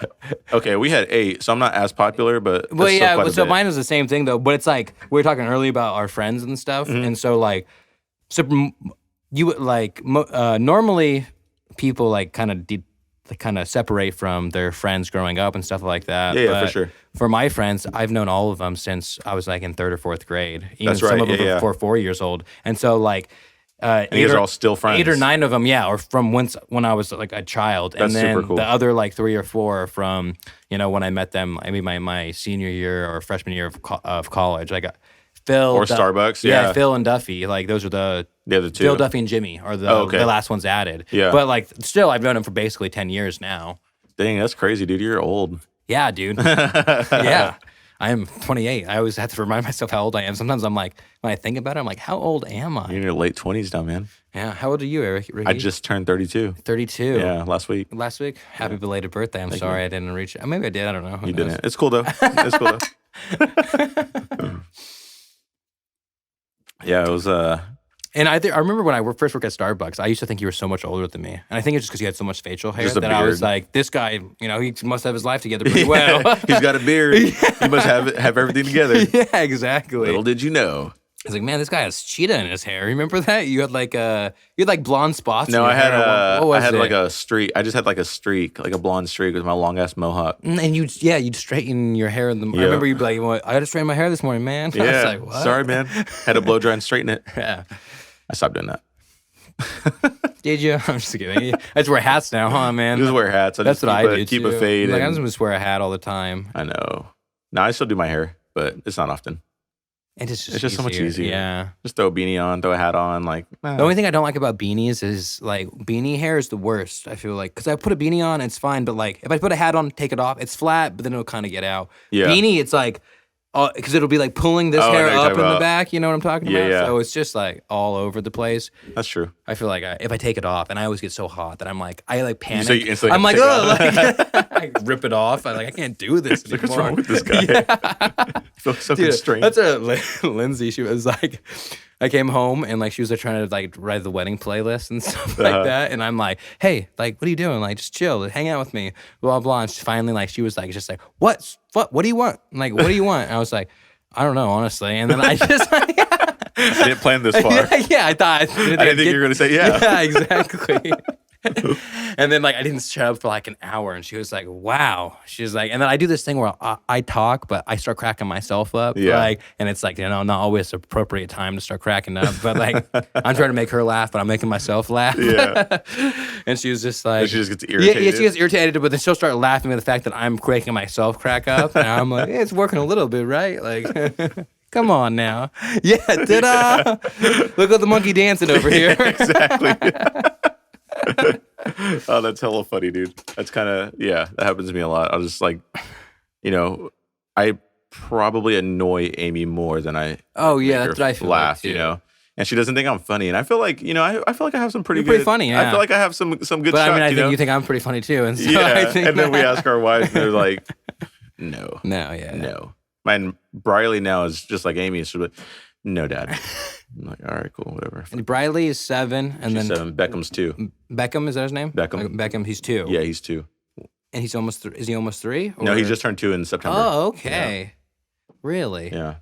okay, we had 8, so I'm not as popular, but well, yeah. quite a So bit. mine was the same thing though, but it's like we were talking earlier about our friends and stuff, and so like, you like normally people like kind of separate from their friends growing up and stuff like that. Yeah, but for sure. For my friends, I've known all of them since I was like in 3rd or 4th grade. Even That's right. Some of them Yeah. before 4 years old, and so like. And you guys are all still friends. 8 or 9 of them, or from when I was like a child, That's and then super cool. the other like 3 or 4 are from when I met them, maybe my senior year or freshman year of college. I got Phil Or Starbucks, yeah. Phil and Duffy, like those are the other two. Phil, Duffy, and Jimmy are the last ones added. Yeah. But like still, I've known them for basically 10 years now. Dang, that's crazy, dude. You're old. Yeah, dude. Yeah. I am 28. I always have to remind myself how old I am. Sometimes I'm like, when I think about it, I'm like, how old am I? You're in your late 20s now, man. Yeah. How old are you, Eric? Ricky? I just turned 32. 32. Yeah, last week. Last week? Happy belated birthday. I'm sorry I didn't reach it. Maybe I did. I don't know. Who You knows? didn't. It's cool, though. It's cool, though. Yeah, it was... And I remember when I first worked at Starbucks, I used to think you were so much older than me. And I think it's just because you had so much facial hair Just a that I was beard. like, this guy, he must have his life together pretty well. He's got a beard. He must have everything together. Yeah, exactly. Little did you know. I was like, man, this guy has cheetah in his hair. Remember that? You had like blonde spots. No, in your I had hair. What was I had it? like a streak. I just had like a streak, like a blonde streak with my long ass mohawk. And you'd straighten your hair. I remember you'd be like, well, I got to straighten my hair this morning, man. I was Yeah, like, what? sorry, man. Had to blow dry and straighten it. Yeah. I stopped doing that. Did you? I'm just kidding. I just wear hats now, huh, man? Just wear hats. That's what I do. Keep too. a fade. Like, I'm and- just gonna wear a hat all the time. I know. No, I still do my hair, but it's not often. And it's It's just so much easier. Yeah. Just throw a beanie on, throw a hat on. Like The only thing I don't like about beanies is like beanie hair is the worst. I feel like because I put a beanie on, it's fine, but like if I put a hat on, take it off, it's flat, but then it'll kind of get out. Yeah. Beanie, it's like because it'll be like pulling this Oh, I hair know you're up in talking the about. back. You know what I'm talking Yeah, about? yeah. So it's just like all over the place. That's true. I feel like if I take it off, and I always get so hot that I'm like I panic. So you instantly I'm like, take it oh, off. like I rip it off. I can't do this Like, anymore. what's wrong with this guy? I feel so Dude, constrained. that's a Lindsay. She was like, I came home and like she was like trying to like write the wedding playlist and stuff like that, and I'm like, hey, like, what are you doing? Like, just chill, hang out with me, blah blah. And she finally like she was like, just like, what do you want? I'm like, what do you want? And I was like, I don't know, honestly. And then I just like, I didn't plan this far. yeah, I thought I didn't think you were going to say yeah. Yeah, exactly. And then like I didn't shut up for like an hour, and she was like, "Wow." She was like, and then I do this thing where I talk, but I start cracking myself up. Yeah. Like, and it's like not always the appropriate time to start cracking up, but like I'm trying to make her laugh, but I'm making myself laugh. Yeah. And she was just like, And she just gets irritated. Yeah, she gets irritated, but then she'll start laughing at the fact that I'm making myself crack up, and I'm like, it's working a little bit, right? Like. Come on now. Yeah, ta-da. Look at the monkey dancing over here. Exactly. Oh, that's hella funny, dude. That's kind of, that happens to me a lot. I'll just like, I probably annoy Amy more than I Oh, yeah, make that's her what I feel laugh, like, too. And she doesn't think I'm funny. And I feel like, I feel like I have some pretty You're good. pretty funny, yeah. I feel like I have some good But shots, I mean, I think know? you think I'm pretty funny too. And so Yeah. I think And then we ask our wives, and they're like, no. No, yeah. No. And Briley now is just like Amy. She's like, no, Dad. I'm like, all right, cool, whatever. And Briley is 7, and She's then 7. Beckham's 2. Beckham, is that his name? Beckham. Beckham, he's 2. Yeah, he's 2. And he's almost, is he almost 3? No, he just turned 2 in September. Oh, okay. Really? Yeah.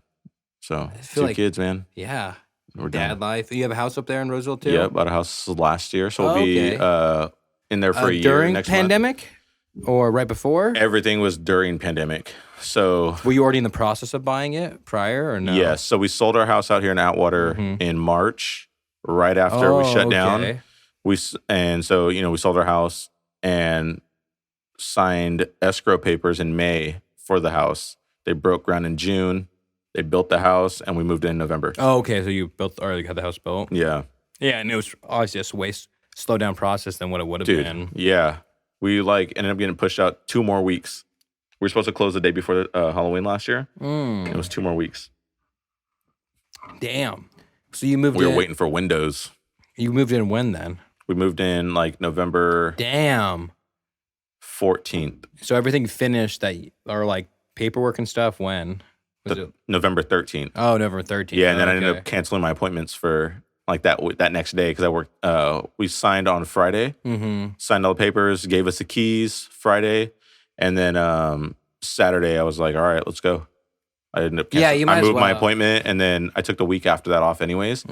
So, feel 2 like- kids, man. Yeah. We're Dad life. You have a house up there in Roseville too? Yeah, bought a house last year, so we'll be in there for a year during next pandemic or right before? Everything was during pandemic. So were you already in the process of buying it prior or no? Yes. So we sold our house out here in Atwater in March, right after we shut down. We sold our house and signed escrow papers in May for the house. They broke ground in June. They built the house, and we moved in November. Oh, okay. So you had the house built? Yeah. Yeah, and it was obviously a slow down process than what it would have been. Yeah. We ended up getting pushed out 2 more weeks. We were supposed to close the day before Halloween last year. It was 2 more weeks. Damn. So you moved We were waiting for windows. You moved in when then? We moved in like November. Damn. 14th. So everything finished or like paperwork and stuff when? November 13th. Oh, November 13th. Yeah, and then I ended up canceling my appointments for like that next day because I worked. We signed on Friday, signed all the papers, gave us the keys Friday, and then Saturday I was like, all right, let's go. I ended up canceling. I moved my appointment, and then I took the week after that off anyways.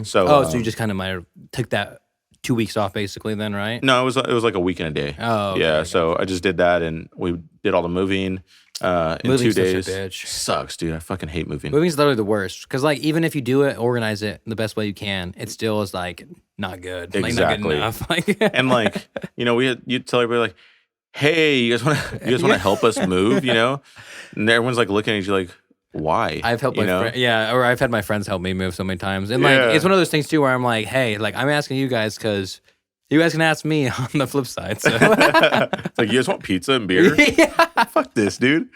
So so you just kind of might have took that 2 weeks off basically then, right? No, it was like a week and a day. Oh, okay, yeah. So I just did that, and we did all the moving. In 2 days. Such a bitch. Sucks, dude. I fucking hate moving. Moving's literally the worst. Because like even if you do it, organize it the best way you can, it still is like not good. Exactly. Like not good enough. And like, you'd tell everybody like, hey, you guys want to help us move, And everyone's like looking at you like, why? I've helped my friends. Yeah, or I've had my friends help me move so many times. And like it's one of those things too where I'm like, hey, like I'm asking you guys because you guys can ask me on the flip side. So it's like, you guys want pizza and beer? Fuck this, dude.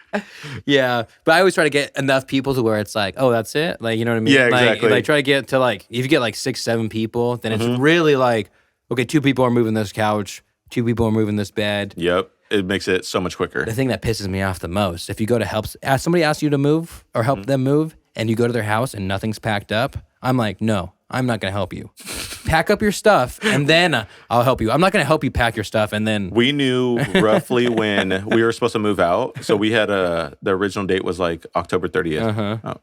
Yeah. But I always try to get enough people to where it's like, oh, that's it? Like, you know what I mean? Yeah, like, exactly. Like try to get to like, if you get like 6, 7 people, then it's really like, okay, 2 people are moving this couch, 2 people are moving this bed. Yep. It makes it so much quicker. The thing that pisses me off the most, if you go to somebody asks you to move or help them move and you go to their house and nothing's packed up, I'm like, no, I'm not going to help you. Pack up your stuff and then I'll help you. I'm not going to help you pack your stuff and then. We knew roughly when we were supposed to move out. So we had the original date was like October 30th.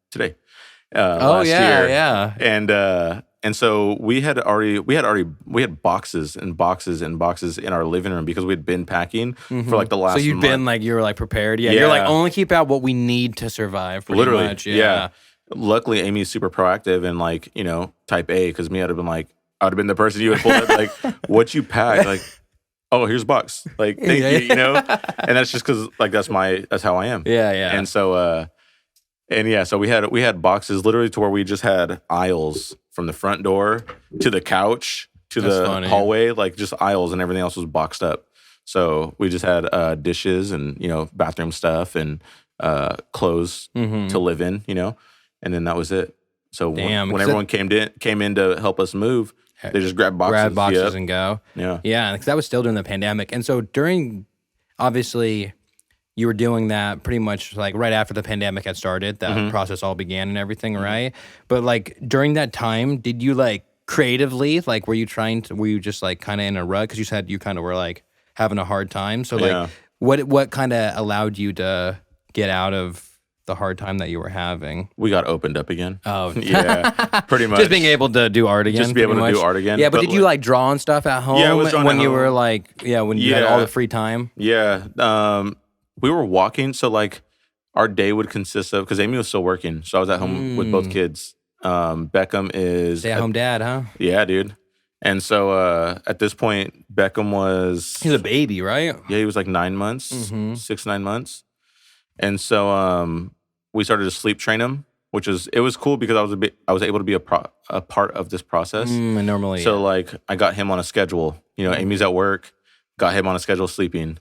Today. Last year. Yeah. And so we had boxes and boxes and boxes in our living room because we'd been packing for like the last month. So you'd been like, you were like prepared. Yeah. You're like, only keep out what we need to survive. Literally. Much. Yeah. Luckily, Amy's super proactive and like, type A, because me, I would have been the person you would pull up like, what you pack? Like, oh, here's a box. Like, thank you, And that's just because like, that's how I am. Yeah, yeah. And so, so we had boxes literally to where we just had aisles from the front door to the couch to the hallway, like just aisles, and everything else was boxed up. So we just had dishes and, bathroom stuff and clothes to live in, and then that was it. So when everyone came in to help us move, they just grabbed boxes and go. Yeah. Yeah, because that was still during the pandemic. And so obviously, you were doing that pretty much like right after the pandemic had started, that process all began and everything, right? But like during that time, did you like creatively, like were you just like kind of in a rut? Because you said you kind of were like having a hard time. So like what kind of allowed you to get out of the hard time that you were having? We got opened up again. Oh. Yeah, pretty much. Just being able to do art again. Just be able to do art again. Yeah, but did you like draw on stuff at home? Yeah, I was drawing when at you home. were like, when you had all the free time? Yeah. We were walking, so like our day would consist of, because Amy was still working, so I was at home with both kids. Beckham is stay-at-home dad, huh? Yeah, dude. And so at this point, he's a baby, right? Yeah, he was like 9 months, 6, 9 months. And so we started to sleep train him, it was cool because I was able to be a part of this process. Normally, so like I got him on a schedule. Amy's at work, got him on a schedule sleeping.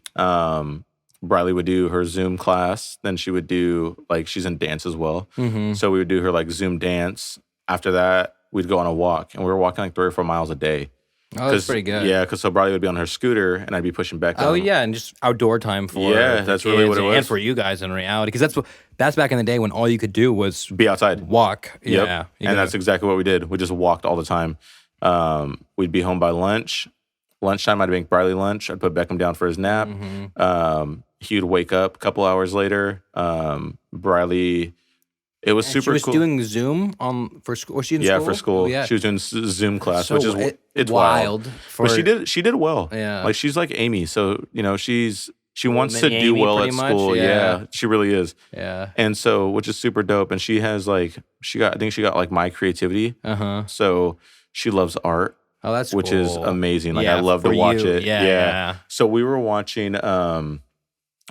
Briley would do her Zoom class. Then she would do, like, she's in dance as well. So we would do her, like, Zoom dance. After that, we'd go on a walk. And we were walking, like, 3 or 4 miles a day. Oh, that's pretty good. Yeah, because so Briley would be on her scooter, and I'd be pushing back. Oh, yeah, and just outdoor time for that's really what it was. And for you guys in reality. Because that's back in the day when all you could do was be outside. Walk. Yep. Yeah. And that's exactly what we did. We just walked all the time. We'd be home by lunch. Lunchtime, I'd make Briley lunch. I'd put Beckham down for his nap. He would wake up a couple hours later. Briley It was And super she was cool. doing Zoom for school. Was she in school? For school. Oh, yeah. She was doing Zoom class, So which is it's wild. For, But she did well. Yeah. Like she's like Amy, so she wants to mini do Amy, well at pretty much, school. yeah. She really is. Yeah. And so, which is super dope. And she has like I think she got like my creativity. So she loves art. Oh, that's which cool. is amazing. Like Yeah, I love to for watch you. it. Yeah. So we were watching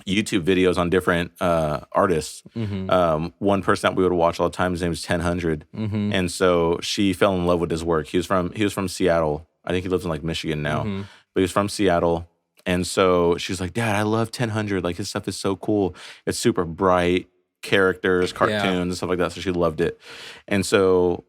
YouTube videos on different artists. One person that we would watch all the time, his name is 1000, and so she fell in love with his work. He was from Seattle. I think he lives in like Michigan now, but he's from Seattle. And so she's like, Dad, I love 1000. Like his stuff is so cool. It's super bright, characters, cartoons, and stuff like that. So she loved it. And so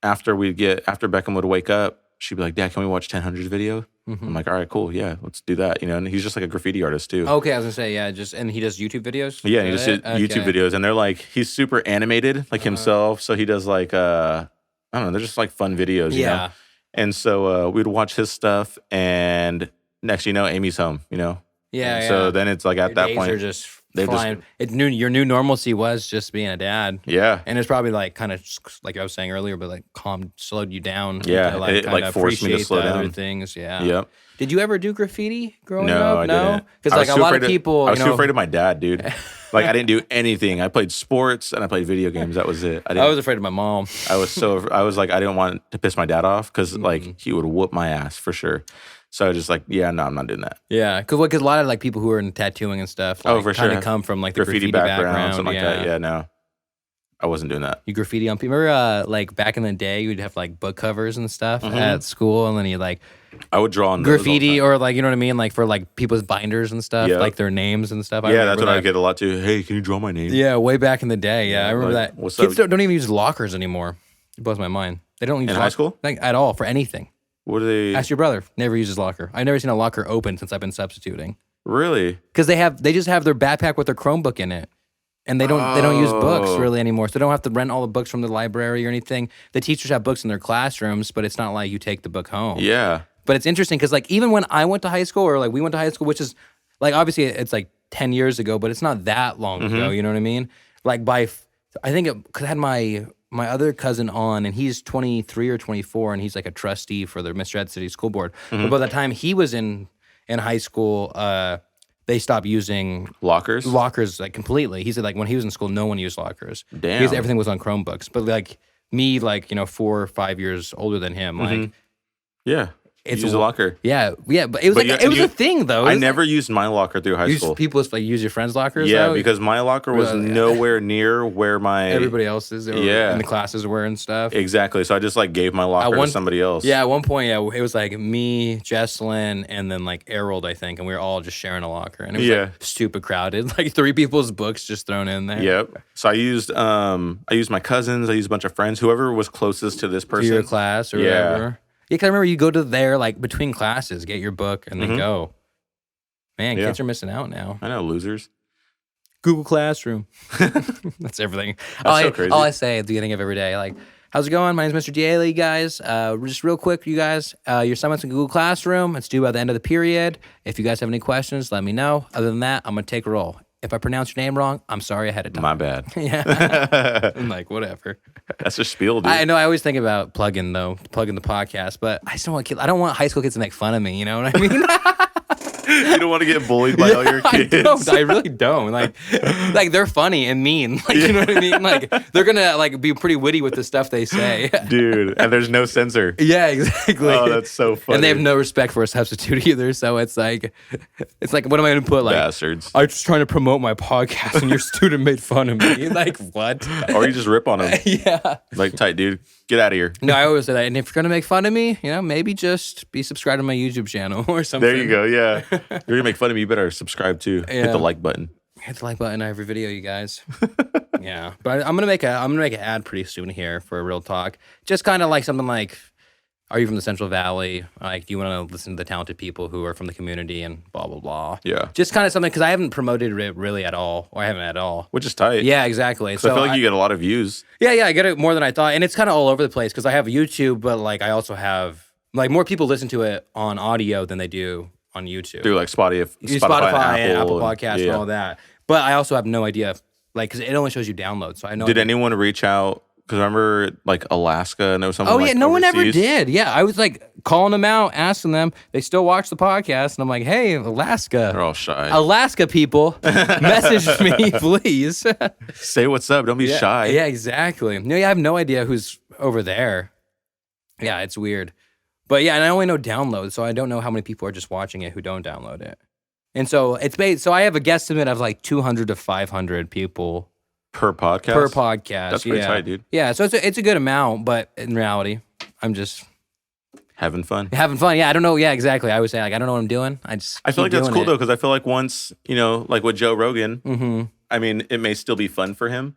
after Beckham would wake up, she'd be like, Dad, can we watch 1000's video? I'm like, all right, cool. Yeah, let's do that. You know, and he's just like a graffiti artist too. Okay, I was gonna say, yeah, and he does YouTube videos? Yeah, he just did YouTube videos, and they're like, he's super animated like himself. So he does like, I don't know, they're just like fun videos, you know? And so we'd watch his stuff, and next you know, Amy's home, you know? Yeah, So then it's like at that point, are just flying. Your new normalcy was just being a dad. Yeah. And it's probably like kind of like I was saying earlier, but like slowed you down. Yeah, to, like, it like forced me to slow down. Other things, yeah. Yep. Did you ever do graffiti growing No, up? I didn't. Because like a lot of people, I was too afraid of my dad, dude. Like I didn't do anything. I played sports and I played video games. That was it. I was afraid of my mom. I was like, I didn't want to piss my dad off because like he would whoop my ass for sure. So I was just like, yeah, no, I'm not doing that. Yeah, because a lot of like people who are in tattooing and stuff, like, for sure, kind of come from like the graffiti background, something like that. Yeah, no, I wasn't doing that. You graffiti on people. Remember, like back in the day, you'd have like book covers and stuff at school, and then you like I would draw on graffiti or like you know what I mean, like for like people's binders and stuff, like their names and stuff. That's what I get a lot too. Hey, can you draw my name? Yeah, way back in the day. Yeah, I remember like, that. What's Kids up? don't even use lockers anymore. It blows my mind. They don't use in high school like, at all for anything. What do they? Ask your brother. Never uses locker. I've never seen a locker open since I've been substituting. Really? Because they just have their backpack with their Chromebook in it, and they don't use books really anymore. So they don't have to rent all the books from the library or anything. The teachers have books in their classrooms, but it's not like you take the book home. Yeah. But it's interesting because like even when I went to high school or like we went to high school, which is like obviously it's like 10 years ago, but it's not that long ago. You know what I mean? Like I think because I had my other cousin on, and he's 23 or 24, and he's like a trustee for the Mr. Ed City School Board. But by the time he was in high school, they stopped using lockers like completely. He said like when he was in school, no one used lockers. Damn. Because everything was on Chromebooks. But like me, like 4 or 5 years older than him, like yeah. It's use a locker. Yeah, but it was a thing though. I never used my locker through high school. People like use your friends' lockers. Yeah, though? because my locker was nowhere near where my everybody else's. In the classes were and stuff. Exactly. So I just like gave my locker to somebody else. Yeah, at one point, it was like me, Jesselyn, and then like Harold, I think, and we were all just sharing a locker, and it was like stupid crowded, like 3 people's books just thrown in there. Yep. So I used my cousins, I used a bunch of friends, whoever was closest to this person. To your class or whatever. Yeah, because I remember you go to there like between classes, get your book, and then go. Man, kids are missing out now. I know, losers. Google Classroom. That's everything. That's so crazy. All I say at the beginning of every day, like, how's it going? My name's Mr. Daly, guys. Just real quick, you guys, your assignment's in Google Classroom. It's due by the end of the period. If you guys have any questions, let me know. Other than that, I'm going to take a roll. If I pronounce your name wrong, I'm sorry ahead of time. My bad. Yeah. I'm like, whatever. That's a spiel, dude. I know. I always think about plugging the podcast, but I still want I don't want high school kids to make fun of me. You know what I mean? You don't want to get bullied by all your kids. I really don't. Like they're funny and mean. Like, you know what I mean? Like they're gonna like be pretty witty with the stuff they say. Dude, and there's no censor. Yeah, exactly. Oh, that's so funny. And they have no respect for a substitute either. So it's like, what am I gonna put? Like, bastards. I was just trying to promote my podcast, and your student made fun of me. Like, what? Or you just rip on them. Yeah. Like, tight, dude. Get out of here. No, I always say that. And if you're gonna make fun of me, maybe just be subscribed to my YouTube channel or something. There you go. Yeah. You're gonna make fun of me. You better subscribe too. Hit the like button. Hit the like button on every video, you guys. Yeah, but I'm gonna make an ad pretty soon here for a real talk. Just kind of like something like, are you from the Central Valley? Like, do you want to listen to the talented people who are from the community and blah blah blah? Yeah. Just kind of something because I haven't promoted it really at all, or I haven't at all. Which is tight. Yeah, exactly. So I feel like you get a lot of views. Yeah, I get it more than I thought, and it's kind of all over the place because I have YouTube, but like I also have like more people listen to it on audio than they do on YouTube. Through like Spotify and Apple Podcasts and all that. But I also have no idea like because it only shows you downloads. So I know. Did anyone reach out? Because remember, like Alaska, and there was something. Oh yeah, like, no one ever overseas? did. Yeah, I was like calling them out, asking them. They still watch the podcast, and I'm like, hey, Alaska. They're all shy. Alaska people, message me, please. Say what's up. Don't be shy. Yeah, exactly. No, yeah, I have no idea who's over there. Yeah, it's weird. But yeah, and I only know downloads, so I don't know how many people are just watching it who don't download it. And so it's based. So I have a guesstimate of like 200 to 500 people Per podcast. per podcast. That's pretty tight, dude. Yeah, so it's a good amount, but in reality, I'm just Having fun. having fun. Yeah, I don't know. Yeah, exactly. I would say like I don't know what I'm doing. I feel like that's cool though, because I feel like once like with Joe Rogan, Mm-hmm. I mean, it may still be fun for him,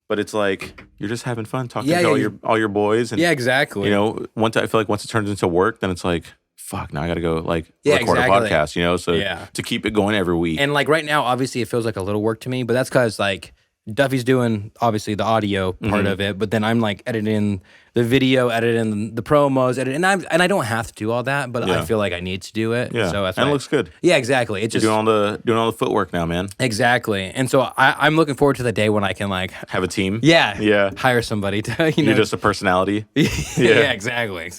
but it's like you're just having fun talking Yeah, to yeah, all your boys, and Yeah, exactly. once I feel like once it turns into work, then it's like, fuck, now I got to go like Yeah, record exactly. a podcast, so Yeah. to keep it going every week. And like right now, obviously, it feels like a little work to me, but that's because like Duffy's doing obviously the audio part of it, but then I'm like editing the video, editing the promos, and I don't have to do all that, but I feel like I need to do it. yeah, So that's and why it looks good. Yeah, exactly. It You're just doing all the footwork now, man. exactly, and so I'm looking forward to the day when I can like Have a team. yeah hire somebody to You're just a personality. yeah, exactly.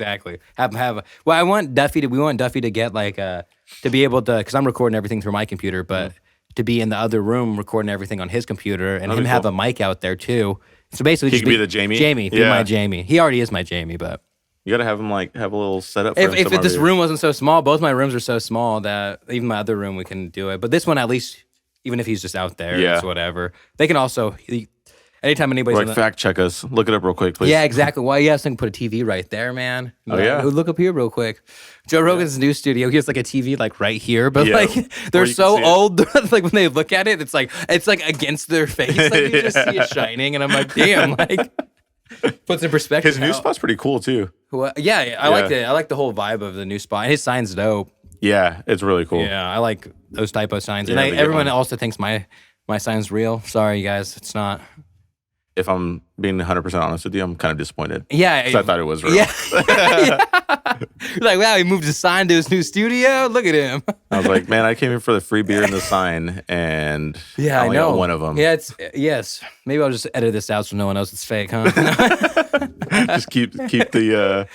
Well, we want Duffy to get like to be able to, because I'm recording everything through my computer, but to be in the other room recording everything on his computer, and him have a mic out there too. So basically, He just could be the Jamie? Jamie, be Yeah. my Jamie. He already is my Jamie, but You got to have him like have a little setup. For if him somewhere this where- room wasn't so small, both my rooms are so small that even my other room we can do it. But this one, at least, even if he's just out there, it's whatever. They can also. Anytime anybody's like fact check us, look it up real quick, please. yeah, exactly. Why you have to put a TV right there, man? Oh, yeah. Look up here real quick. Joe Rogan's new studio. He has like a TV like right here, but Yeah. like Where they're you can so see it. old. Like when they look at it, it's like against their face. Like you just see it shining, and I'm like, damn, like puts in perspective. His new spot's pretty cool too. Yeah, I like it. I like the whole vibe of the new spot. And his sign's dope. Yeah, it's really cool. Yeah, I like those typo signs. Yeah, And they get everyone one. also thinks my sign's real. Sorry, you guys, it's not. If I'm being 100% honest with you, I'm kind of disappointed. Yeah, 'Cause I thought it was real. Yeah. Like, wow, he moved his sign to his new studio. Look at him. I was like, man, I came here for the free beer and the sign, and Yeah, I I only know. got one of them. Yeah, yes. Maybe I'll just edit this out so no one knows it's fake, huh? Just keep the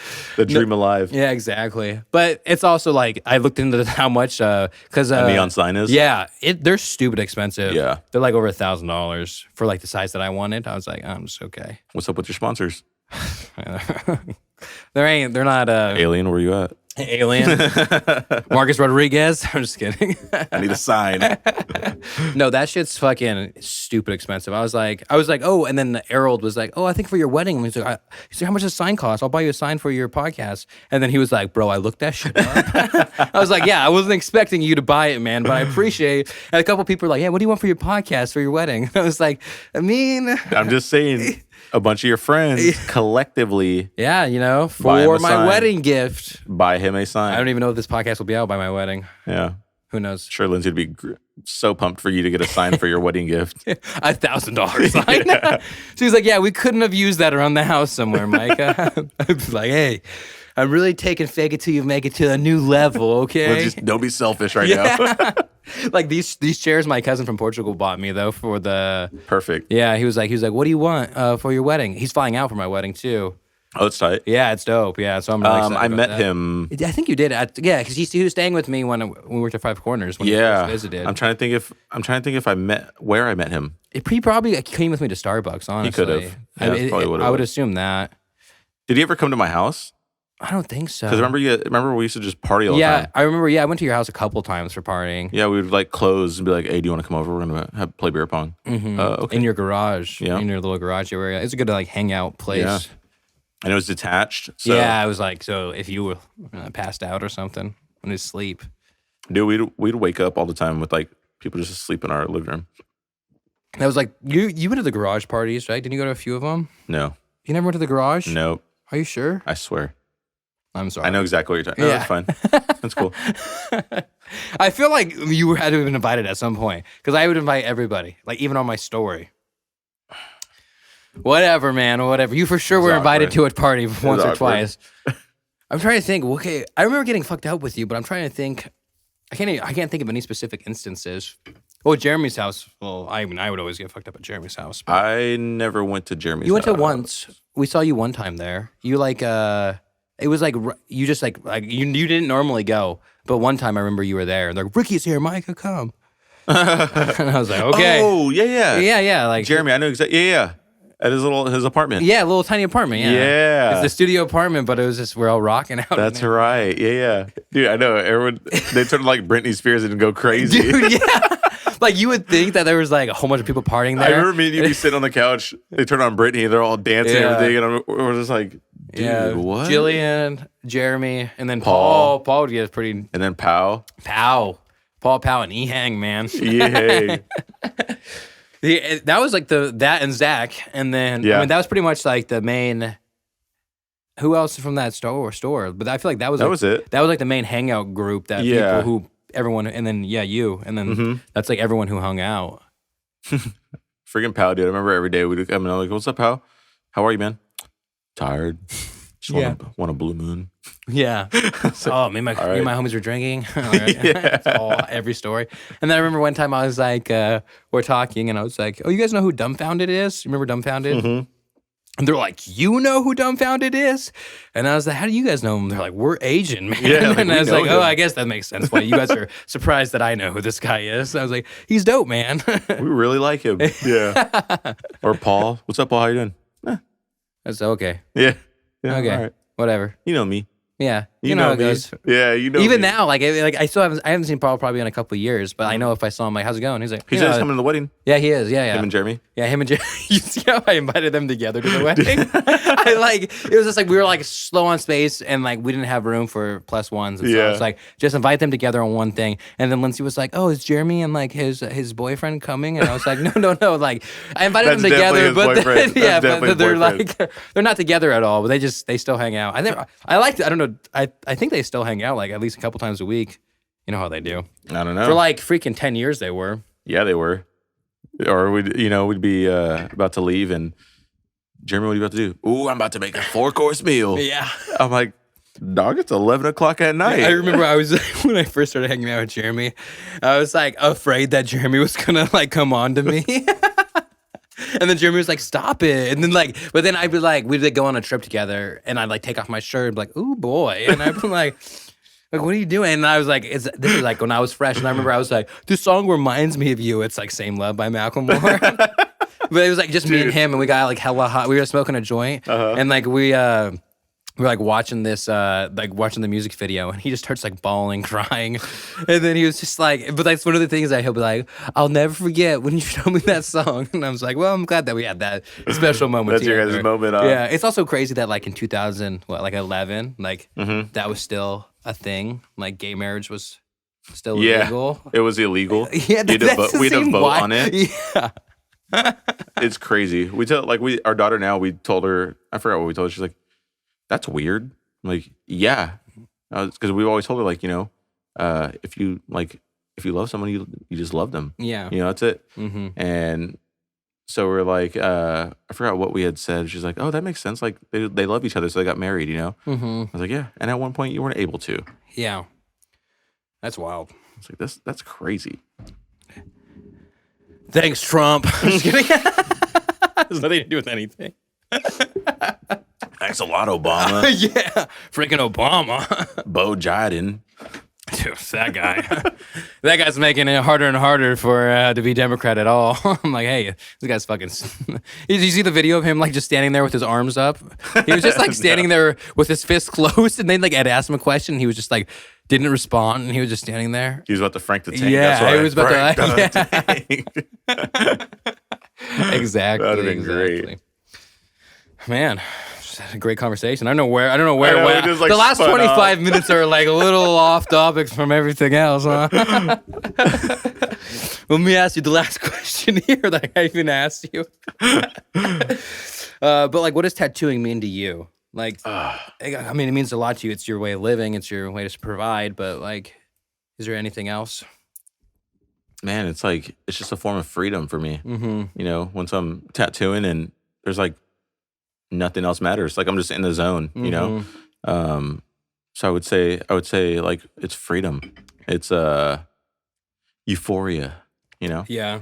dream alive. Yeah, exactly. But it's also like I looked into how much because A neon sign is. yeah, they're stupid expensive. Yeah. They're like over $1,000 for like the size that I wanted. I was like, I'm just okay. What's up with your sponsors? They're not Alien, where you at? alien. Marcus Rodriguez. I'm just kidding. I need a sign. No, that shit's fucking stupid expensive. I was like, oh, and then Harold was like, oh, I think for your wedding. He's like, how much does a sign cost? I'll buy you a sign for your podcast. And then he was like, bro, I looked that shit up. I was like, yeah, I wasn't expecting you to buy it, man, but I appreciate. And a couple people were like, yeah, what do you want for your podcast for your wedding? I was like, I'm just saying, a bunch of your friends collectively yeah, Buy him for a my sign. wedding gift. buy him a sign. I don't even know if this podcast will be out by my wedding. Yeah. Who knows? Sure, Lindsay would be so pumped for you to get a sign for your wedding gift. $1,000 sign. She's like, yeah, we couldn't have used that around the house somewhere, Micah. I was like, hey, I'm really taking fake it till you make it to a new level, okay? Just don't be selfish right now. Like these chairs my cousin from Portugal bought me though for the Perfect. yeah, he was like, what do you want for your wedding? He's flying out for my wedding too. Oh, it's tight. Yeah, it's dope. Yeah, so I'm really excited I about met that. him. I think you did. Because he was staying with me when we worked at Five Corners when we Yeah, first visited. I'm trying to think if I met where I met him. He probably came with me to Starbucks, honestly. could've. Yeah, that's probably what it I would was. assume that. Did he ever come to my house? I don't think so. Because remember we used to just party all the Yeah, time. I remember. Yeah, I went to your house a couple times for partying. Yeah, we would like close and be like, "Hey, do you want to come over? We're gonna play beer pong." Okay. In your garage, Yeah. in your little garage area. It's a good like hangout place. Yeah. And it was detached. So, Yeah, I was like, so if you were passed out or something, when you sleep. dude, we'd wake up all the time with like people just asleep in our living room. That was like you went to the garage parties, right? Didn't you go to a few of them? No, You never went to the garage? nope. Are you sure? I swear. I'm sorry. I know exactly what you're talking. No, Yeah. that's fine. That's cool. I feel like you had to have been invited at some point because I would invite everybody, like even on my story. Whatever, man. Whatever. You for sure were invited awkward. to a party once or awkward. twice. I'm trying to think. Okay, I remember getting fucked up with you, but I'm trying to think. I can't think of any specific instances. Well, Jeremy's house. Well, I mean, I would always get fucked up at Jeremy's house. But I never went to Jeremy's. you went to house. once. We saw you one time there. You like it was like you just like you didn't normally go, but one time I remember you were there. And they're like, Ricky's here, Micah, come. And I was like, okay. Oh yeah. Yeah. Like Jeremy, I know exactly. Yeah. At his apartment. Yeah, a little tiny apartment. Yeah. It's the studio apartment, but it was just we're all rocking out. That's right. Yeah. Dude, I know. Everyone they turned like Britney Spears and go crazy. Dude, yeah. Like you would think that there was like a whole bunch of people partying there. I remember me and you be sitting on the couch. They turn on Britney. They're all dancing and everything, and we're just like, dude, what? Jillian, Jeremy, and then Paul. Paul would get pretty. And then Pow, Paul, and Ehang, man. Yeah. That was like that and Zach, and then I mean that was pretty much like the main. Who else from that store? But I feel like that was it. That was like the main hangout group that people who everyone, and then you, and then that's like everyone who hung out. Freaking Pow, dude! I remember every day we'd come in. I'm like, "What's up, Pow? How are you, man? Tired? Just want a blue moon." Yeah. Oh, me and my homies were drinking. Every story. And then I remember one time I was like, we're talking, and I was like, "Oh, you guys know who Dumbfounded is? You remember Dumbfounded?" Mm-hmm. And they're like, "You know who Dumbfounded is?" And I was like, "How do you guys know him?" They're like, "We're Asian, man." Yeah, like, and I was like, "Oh, I guess that makes sense. Why you guys are surprised that I know who this guy is?" And I was like, "He's dope, man." We really like him. Yeah. Or Paul. What's up, Paul? How you doing? That's okay. Yeah. Okay. All right. Whatever. You know me. Yeah, you know how it me. goes. Yeah, you know. Even me. now, like I still haven't seen Paul probably in a couple of years, but I know if I saw him, like, how's it going? He's like, He said he's coming to the wedding. Yeah, he is. Yeah. Him and Jeremy. Yeah, him and Jeremy. You see how I invited them together to the wedding? It was just like we were like slow on space, and like we didn't have room for plus ones, and so I was like, just invite them together on one thing. And then Lindsay was like, "Oh, is Jeremy and like his boyfriend coming?" And I was like, "No." Like I invited them together, but then, but they're like they're not together at all. But they still hang out. I like I don't know. I think they still hang out like at least a couple times a week. You know how they do. I don't know. For like freaking 10 years they were. Yeah, they were. Or we'd be about to leave, and Jeremy, what are you about to do? Ooh, I'm about to make a 4-course meal. Yeah. I'm like, dog, it's 11 o'clock at night. I remember when I first started hanging out with Jeremy, I was like afraid that Jeremy was gonna like come on to me. And then Jeremy was like, "Stop it!" And then but then I'd be like, we'd go on a trip together, and I'd like take off my shirt, and be like, "Ooh boy," and I'd be like, "What are you doing?" And I was like, "This is like when I was fresh," and I remember I was like, "This song reminds me of you." It's like "Same Love" by Macklemore. But it was like just me and him, and we got like hella hot. We were smoking a joint, and like we were like watching this, watching the music video, and he just starts like bawling, crying, and then he was just like, but that's one of the things that he'll be like, "I'll never forget when you showed me that song," and I was like, "Well, I'm glad that we had that special moment." That's your guys' moment. Yeah, it's also crazy that like in 2011, like that was still a thing. Like gay marriage was still illegal. It was illegal. Yeah, we had to vote on it. Yeah. It's crazy. We tell our daughter now. We told her, I forgot what we told her. She's like, "That's weird." I'm like, yeah, because we've always told her like, if you love someone, you just love them. Yeah, that's it. Mm-hmm. And so we're like, I forgot what we had said. She's like, "Oh, that makes sense. Like they love each other, so they got married." Mm-hmm. I was like, yeah. And at one point, you weren't able to. Yeah, that's wild. It's like that's crazy. Thanks, Trump. I'm just kidding. Has nothing to do with anything. Thanks a lot, Obama. Yeah, freaking Obama. Bo Biden. Dude, that guy. That guy's making it harder and harder for to be Democrat at all. I'm like, hey, this guy's fucking. Did you see the video of him like just standing there with his arms up? He was just like standing there with his fists closed, and then like I'd ask him a question, and he was just like didn't respond, and he was just standing there. He was about to Frank the Tank. Yeah, he was about to. Exactly. That'd have been great. Man. A great conversation. I don't know where it went. Just, like, the last 25 off. minutes are like a little off topics from everything else, huh? Let me ask you the last question here that I even asked you. But like, what does tattooing mean to you? Like, I mean, it means a lot to you. It's your way of living. It's your way to provide. But like, is there anything else? Man, it's just a form of freedom for me. Mm-hmm. Once I'm tattooing and there's like nothing else matters. Like I'm just in the zone, So I would say like it's freedom. It's euphoria, you know? Yeah.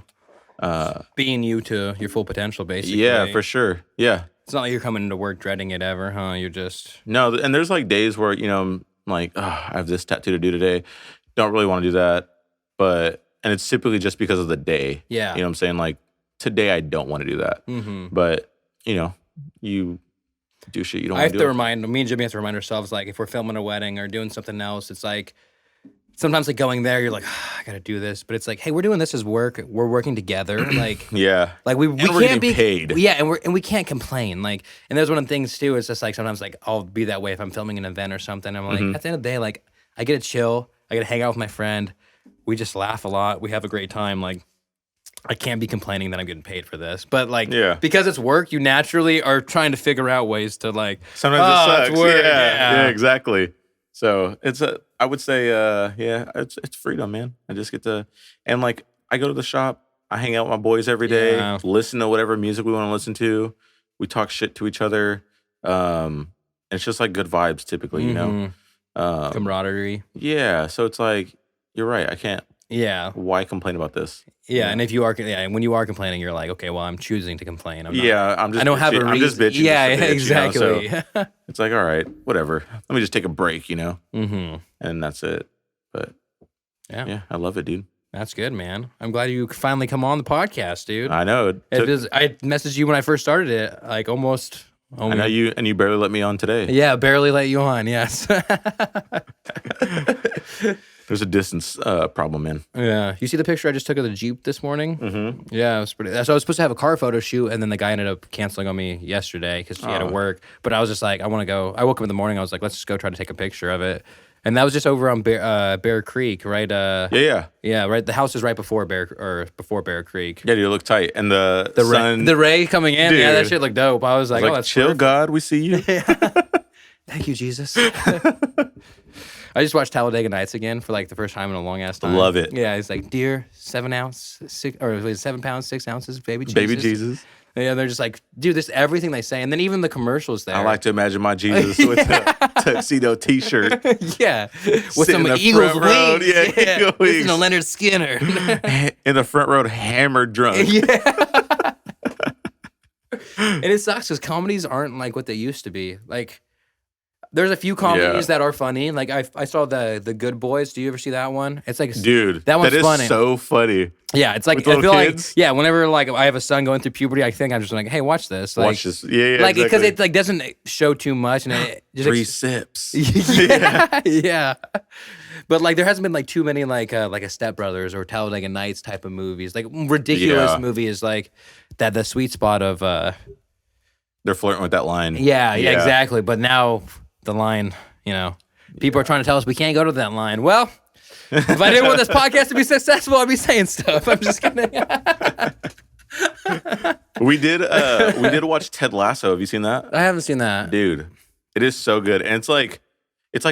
Being you to your full potential, basically. Yeah, for sure. Yeah. It's not like you're coming into work dreading it ever, huh? You're just... No, and there's like days where, you know, I'm like, oh, I have this tattoo to do today. Don't really want to do that. And it's typically just because of the day. Yeah. You know what I'm saying? Like, today I don't want to do that. Mm-hmm. But, you know, you do shit you don't I want have to to do. me and Jimmy have to remind ourselves, like, if we're filming a wedding or doing something else, it's like, sometimes like going there, you're like, I gotta do this. But it's like, hey, we're doing this as work. We're working together. Like, Yeah. like we we're can't getting be paid. Yeah, and we can't complain. Like, and there's one of the things too. It's just like sometimes like I'll be that way if I'm filming an event or something. I'm like, at the end of the day, like I get to chill. I get to hang out with my friend. We just laugh a lot. We have a great time. Like, I can't be complaining that I'm getting paid for this. But like, because it's work, you naturally are trying to figure out ways to like. Sometimes it sucks. It's work. Yeah, exactly. So I would say, it's freedom, man. I just get to, and like I go to the shop, I hang out with my boys every day, listen to whatever music we want to listen to. We talk shit to each other. It's just like good vibes typically, you know? Camaraderie. Yeah. So it's like, you're right. I can't. Yeah. Why complain about this? Yeah, and if you are, when you are complaining, you're like, okay, well, I'm choosing to complain. I'm not, I'm just. I don't have a reason. I'm just bitching. Yeah, just bitch, exactly. You know? So it's like, all right, whatever. Let me just take a break, you know. And that's it. But yeah, I love it, dude. That's good, man. I'm glad you finally come on the podcast, dude. I know. I messaged you when I first started it, like almost. I know you, and you barely let me on today. Yeah, barely let you on. Yes. There's a distance problem, man. Yeah. You see the picture I just took of the Jeep this morning? Yeah, it was pretty. So I was supposed to have a car photo shoot, and then the guy ended up canceling on me yesterday because she had to work. But I was just like, I want to go. I woke up in the morning. I was like, let's just go try to take a picture of it. And that was just over on Bear Creek, right? Yeah, right. The house is right before Bear Creek. Yeah, dude, it looked tight, and the sun, the ray coming in. Dude, yeah, that shit looked dope. I was like, oh, that's chill, perfect. God, we see you. Thank you, Jesus. I just watched Talladega Nights again for like the first time in a long ass time. Love it. Yeah, it's like, dear, 7 pounds, 6 ounces, baby Jesus. Baby Jesus. Yeah, they're just like, dude, this everything they say, and then even the commercials there. I like to imagine my Jesus with a tuxedo T-shirt. Yeah, with some Eagles wings. Yeah, Eagle wings. Listen to Leonard Skinner in the front row, hammered drunk. Yeah, and it sucks because comedies aren't like what they used to be. Like, there's a few comedies that are funny. Like I saw the Good Boys. Do you ever see that one? It's like, dude, that one's funny. So funny. Yeah, it's like with I feel kids? like whenever like I have a son going through puberty, I think I'm just like, hey, watch this. Like, watch this. Yeah, like because exactly. it like doesn't show too much and it just 3 sips. Yeah. But like there hasn't been like too many like a Step Brothers or Talladega Nights type of movies. Like ridiculous movies like that. The sweet spot of they're flirting with that line. Yeah, exactly. But now the line, you know, people are trying to tell us we can't go to that line. Well, if I didn't want this podcast to be successful, I'd be saying stuff. I'm just kidding. We did watch Ted Lasso. Have you seen that? I haven't seen that. Dude, it is so good. And it's like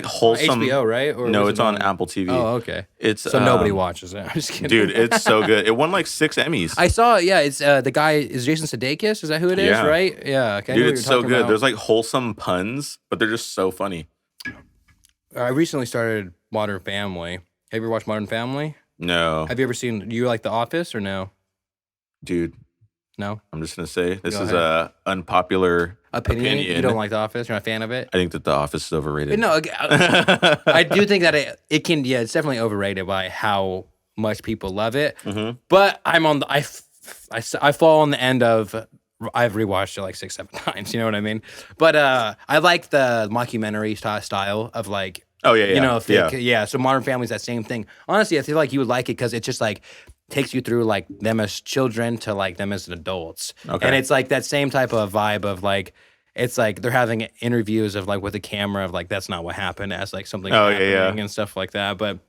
wholesome. HBO, right? Or no, it's on Apple TV. Oh, okay. It's so nobody watches it. I'm just kidding. Dude, it's so good. It won like 6 Emmys. I saw it. Yeah, it's the guy is Jason Sudeikis. Is that who it is? Right? Yeah. Okay. Dude, it's so good. About. There's like wholesome puns, but they're just so funny. I recently started Modern Family. Have you ever watched Modern Family? No. Have you ever seen? Do you like The Office or no? Dude. No. I'm just gonna say this is a unpopular opinion. You don't like The Office? You're not a fan of it? I think that The Office is overrated. No, I do think that it can. Yeah, it's definitely overrated by how much people love it. Mm-hmm. But I'm on the I fall on the end of. I've rewatched it like 6-7 times. You know what I mean? But I like the mockumentary style of like. Oh yeah. You know, So Modern Family is that same thing. Honestly, I feel like you would like it because it just like takes you through like them as children to like them as adults. Okay. And it's like that same type of vibe of like it's like they're having interviews of like with a camera of like that's not what happened as like something happening and stuff like that. But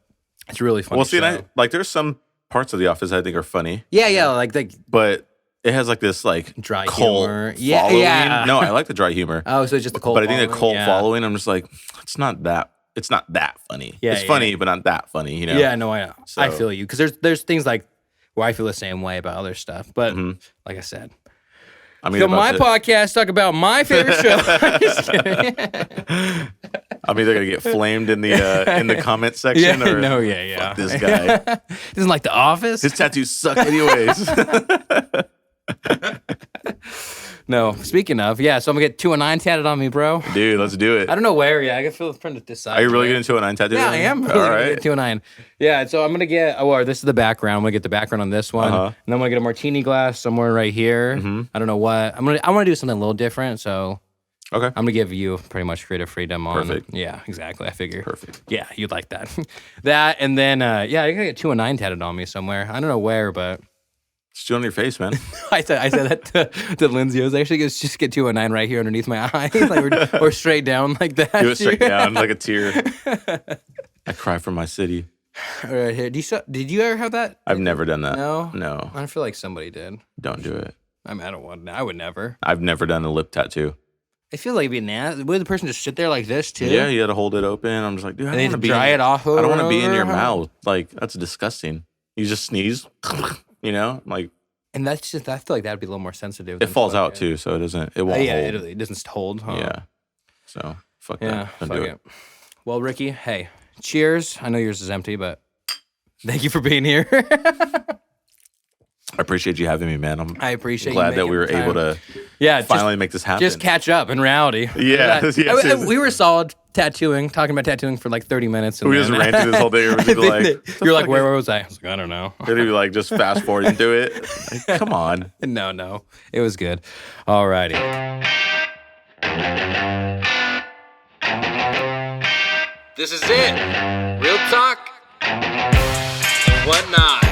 it's really funny. Well, see, like there's some parts of The Office I think are funny. Yeah, but it has like this like dry cold humor. Following. Yeah. No, I like the dry humor. Oh, so it's just the cold. But I think the cold following, I'm just like, it's not that funny. Yeah, it's funny, but not that funny, you know? Yeah, no, I know. So, I feel you. Because there's things like where I feel the same way about other stuff. But like I said, I mean, so my podcast talk about my favorite show. I'm just kidding. I'm either gonna get flamed in the comment section or fuck this guy. Isn't like The Office. His tattoos suck anyways. No, speaking of, so I'm gonna get 209 tatted on me, bro. Dude, let's do it. I don't know where. Yeah, I can feel the print at this side. Are you really getting 209 tattoos? Yeah, I am. Really All gonna right. get 209. Yeah, so I'm gonna get. This is the background. I'm gonna get the background on this one, and then I'm gonna get a martini glass somewhere right here. I don't know what. I want to do something a little different. So Okay. I'm gonna give you pretty much creative freedom on. Perfect. Yeah, exactly. I figure. Perfect. Yeah, you'd like that. That and then I gotta get 209 tatted on me somewhere. I don't know where, but. Just do it on your face, man. I said that to Lindsay. I was actually going to just get 209 right here underneath my eye, like, or straight down like that. Do it straight down like a tear. I cry for my city. All right, here. Did you ever have that? I've never done that. No. I feel like somebody did. Don't do it. I mean, I don't want. I would never. I've never done a lip tattoo. I feel like it'd be nasty. Would the person just sit there like this too? Yeah, you had to hold it open. I'm just like, dude, I And don't they want to be dry it off. I don't want to be in your over. mouth. Like, that's disgusting. You just sneeze, you know, like And that's just. I feel like that'd be a little more sensitive. it than falls fucking- out too, so it doesn't. It won't Yeah, hold. it doesn't hold. Huh? Yeah. So fuck Yeah. that. Don't Fuck do it. Well, Ricky, hey, cheers. I know yours is empty, but thank you for being here. I appreciate you having me, man. I'm I appreciate. glad you that making we were the time. able to Yeah, finally make this happen. just catch up in reality. Yeah, yes. We were solid talking about tattooing for like 30 minutes. And we just ran through this whole thing. We were just like, you're like, where was I? I was like, I don't know. They'd be like, just fast forwarding through it. Like, come on. No, it was good. Alrighty. This is it. Real talk and whatnot.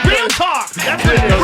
Real talk. That's it.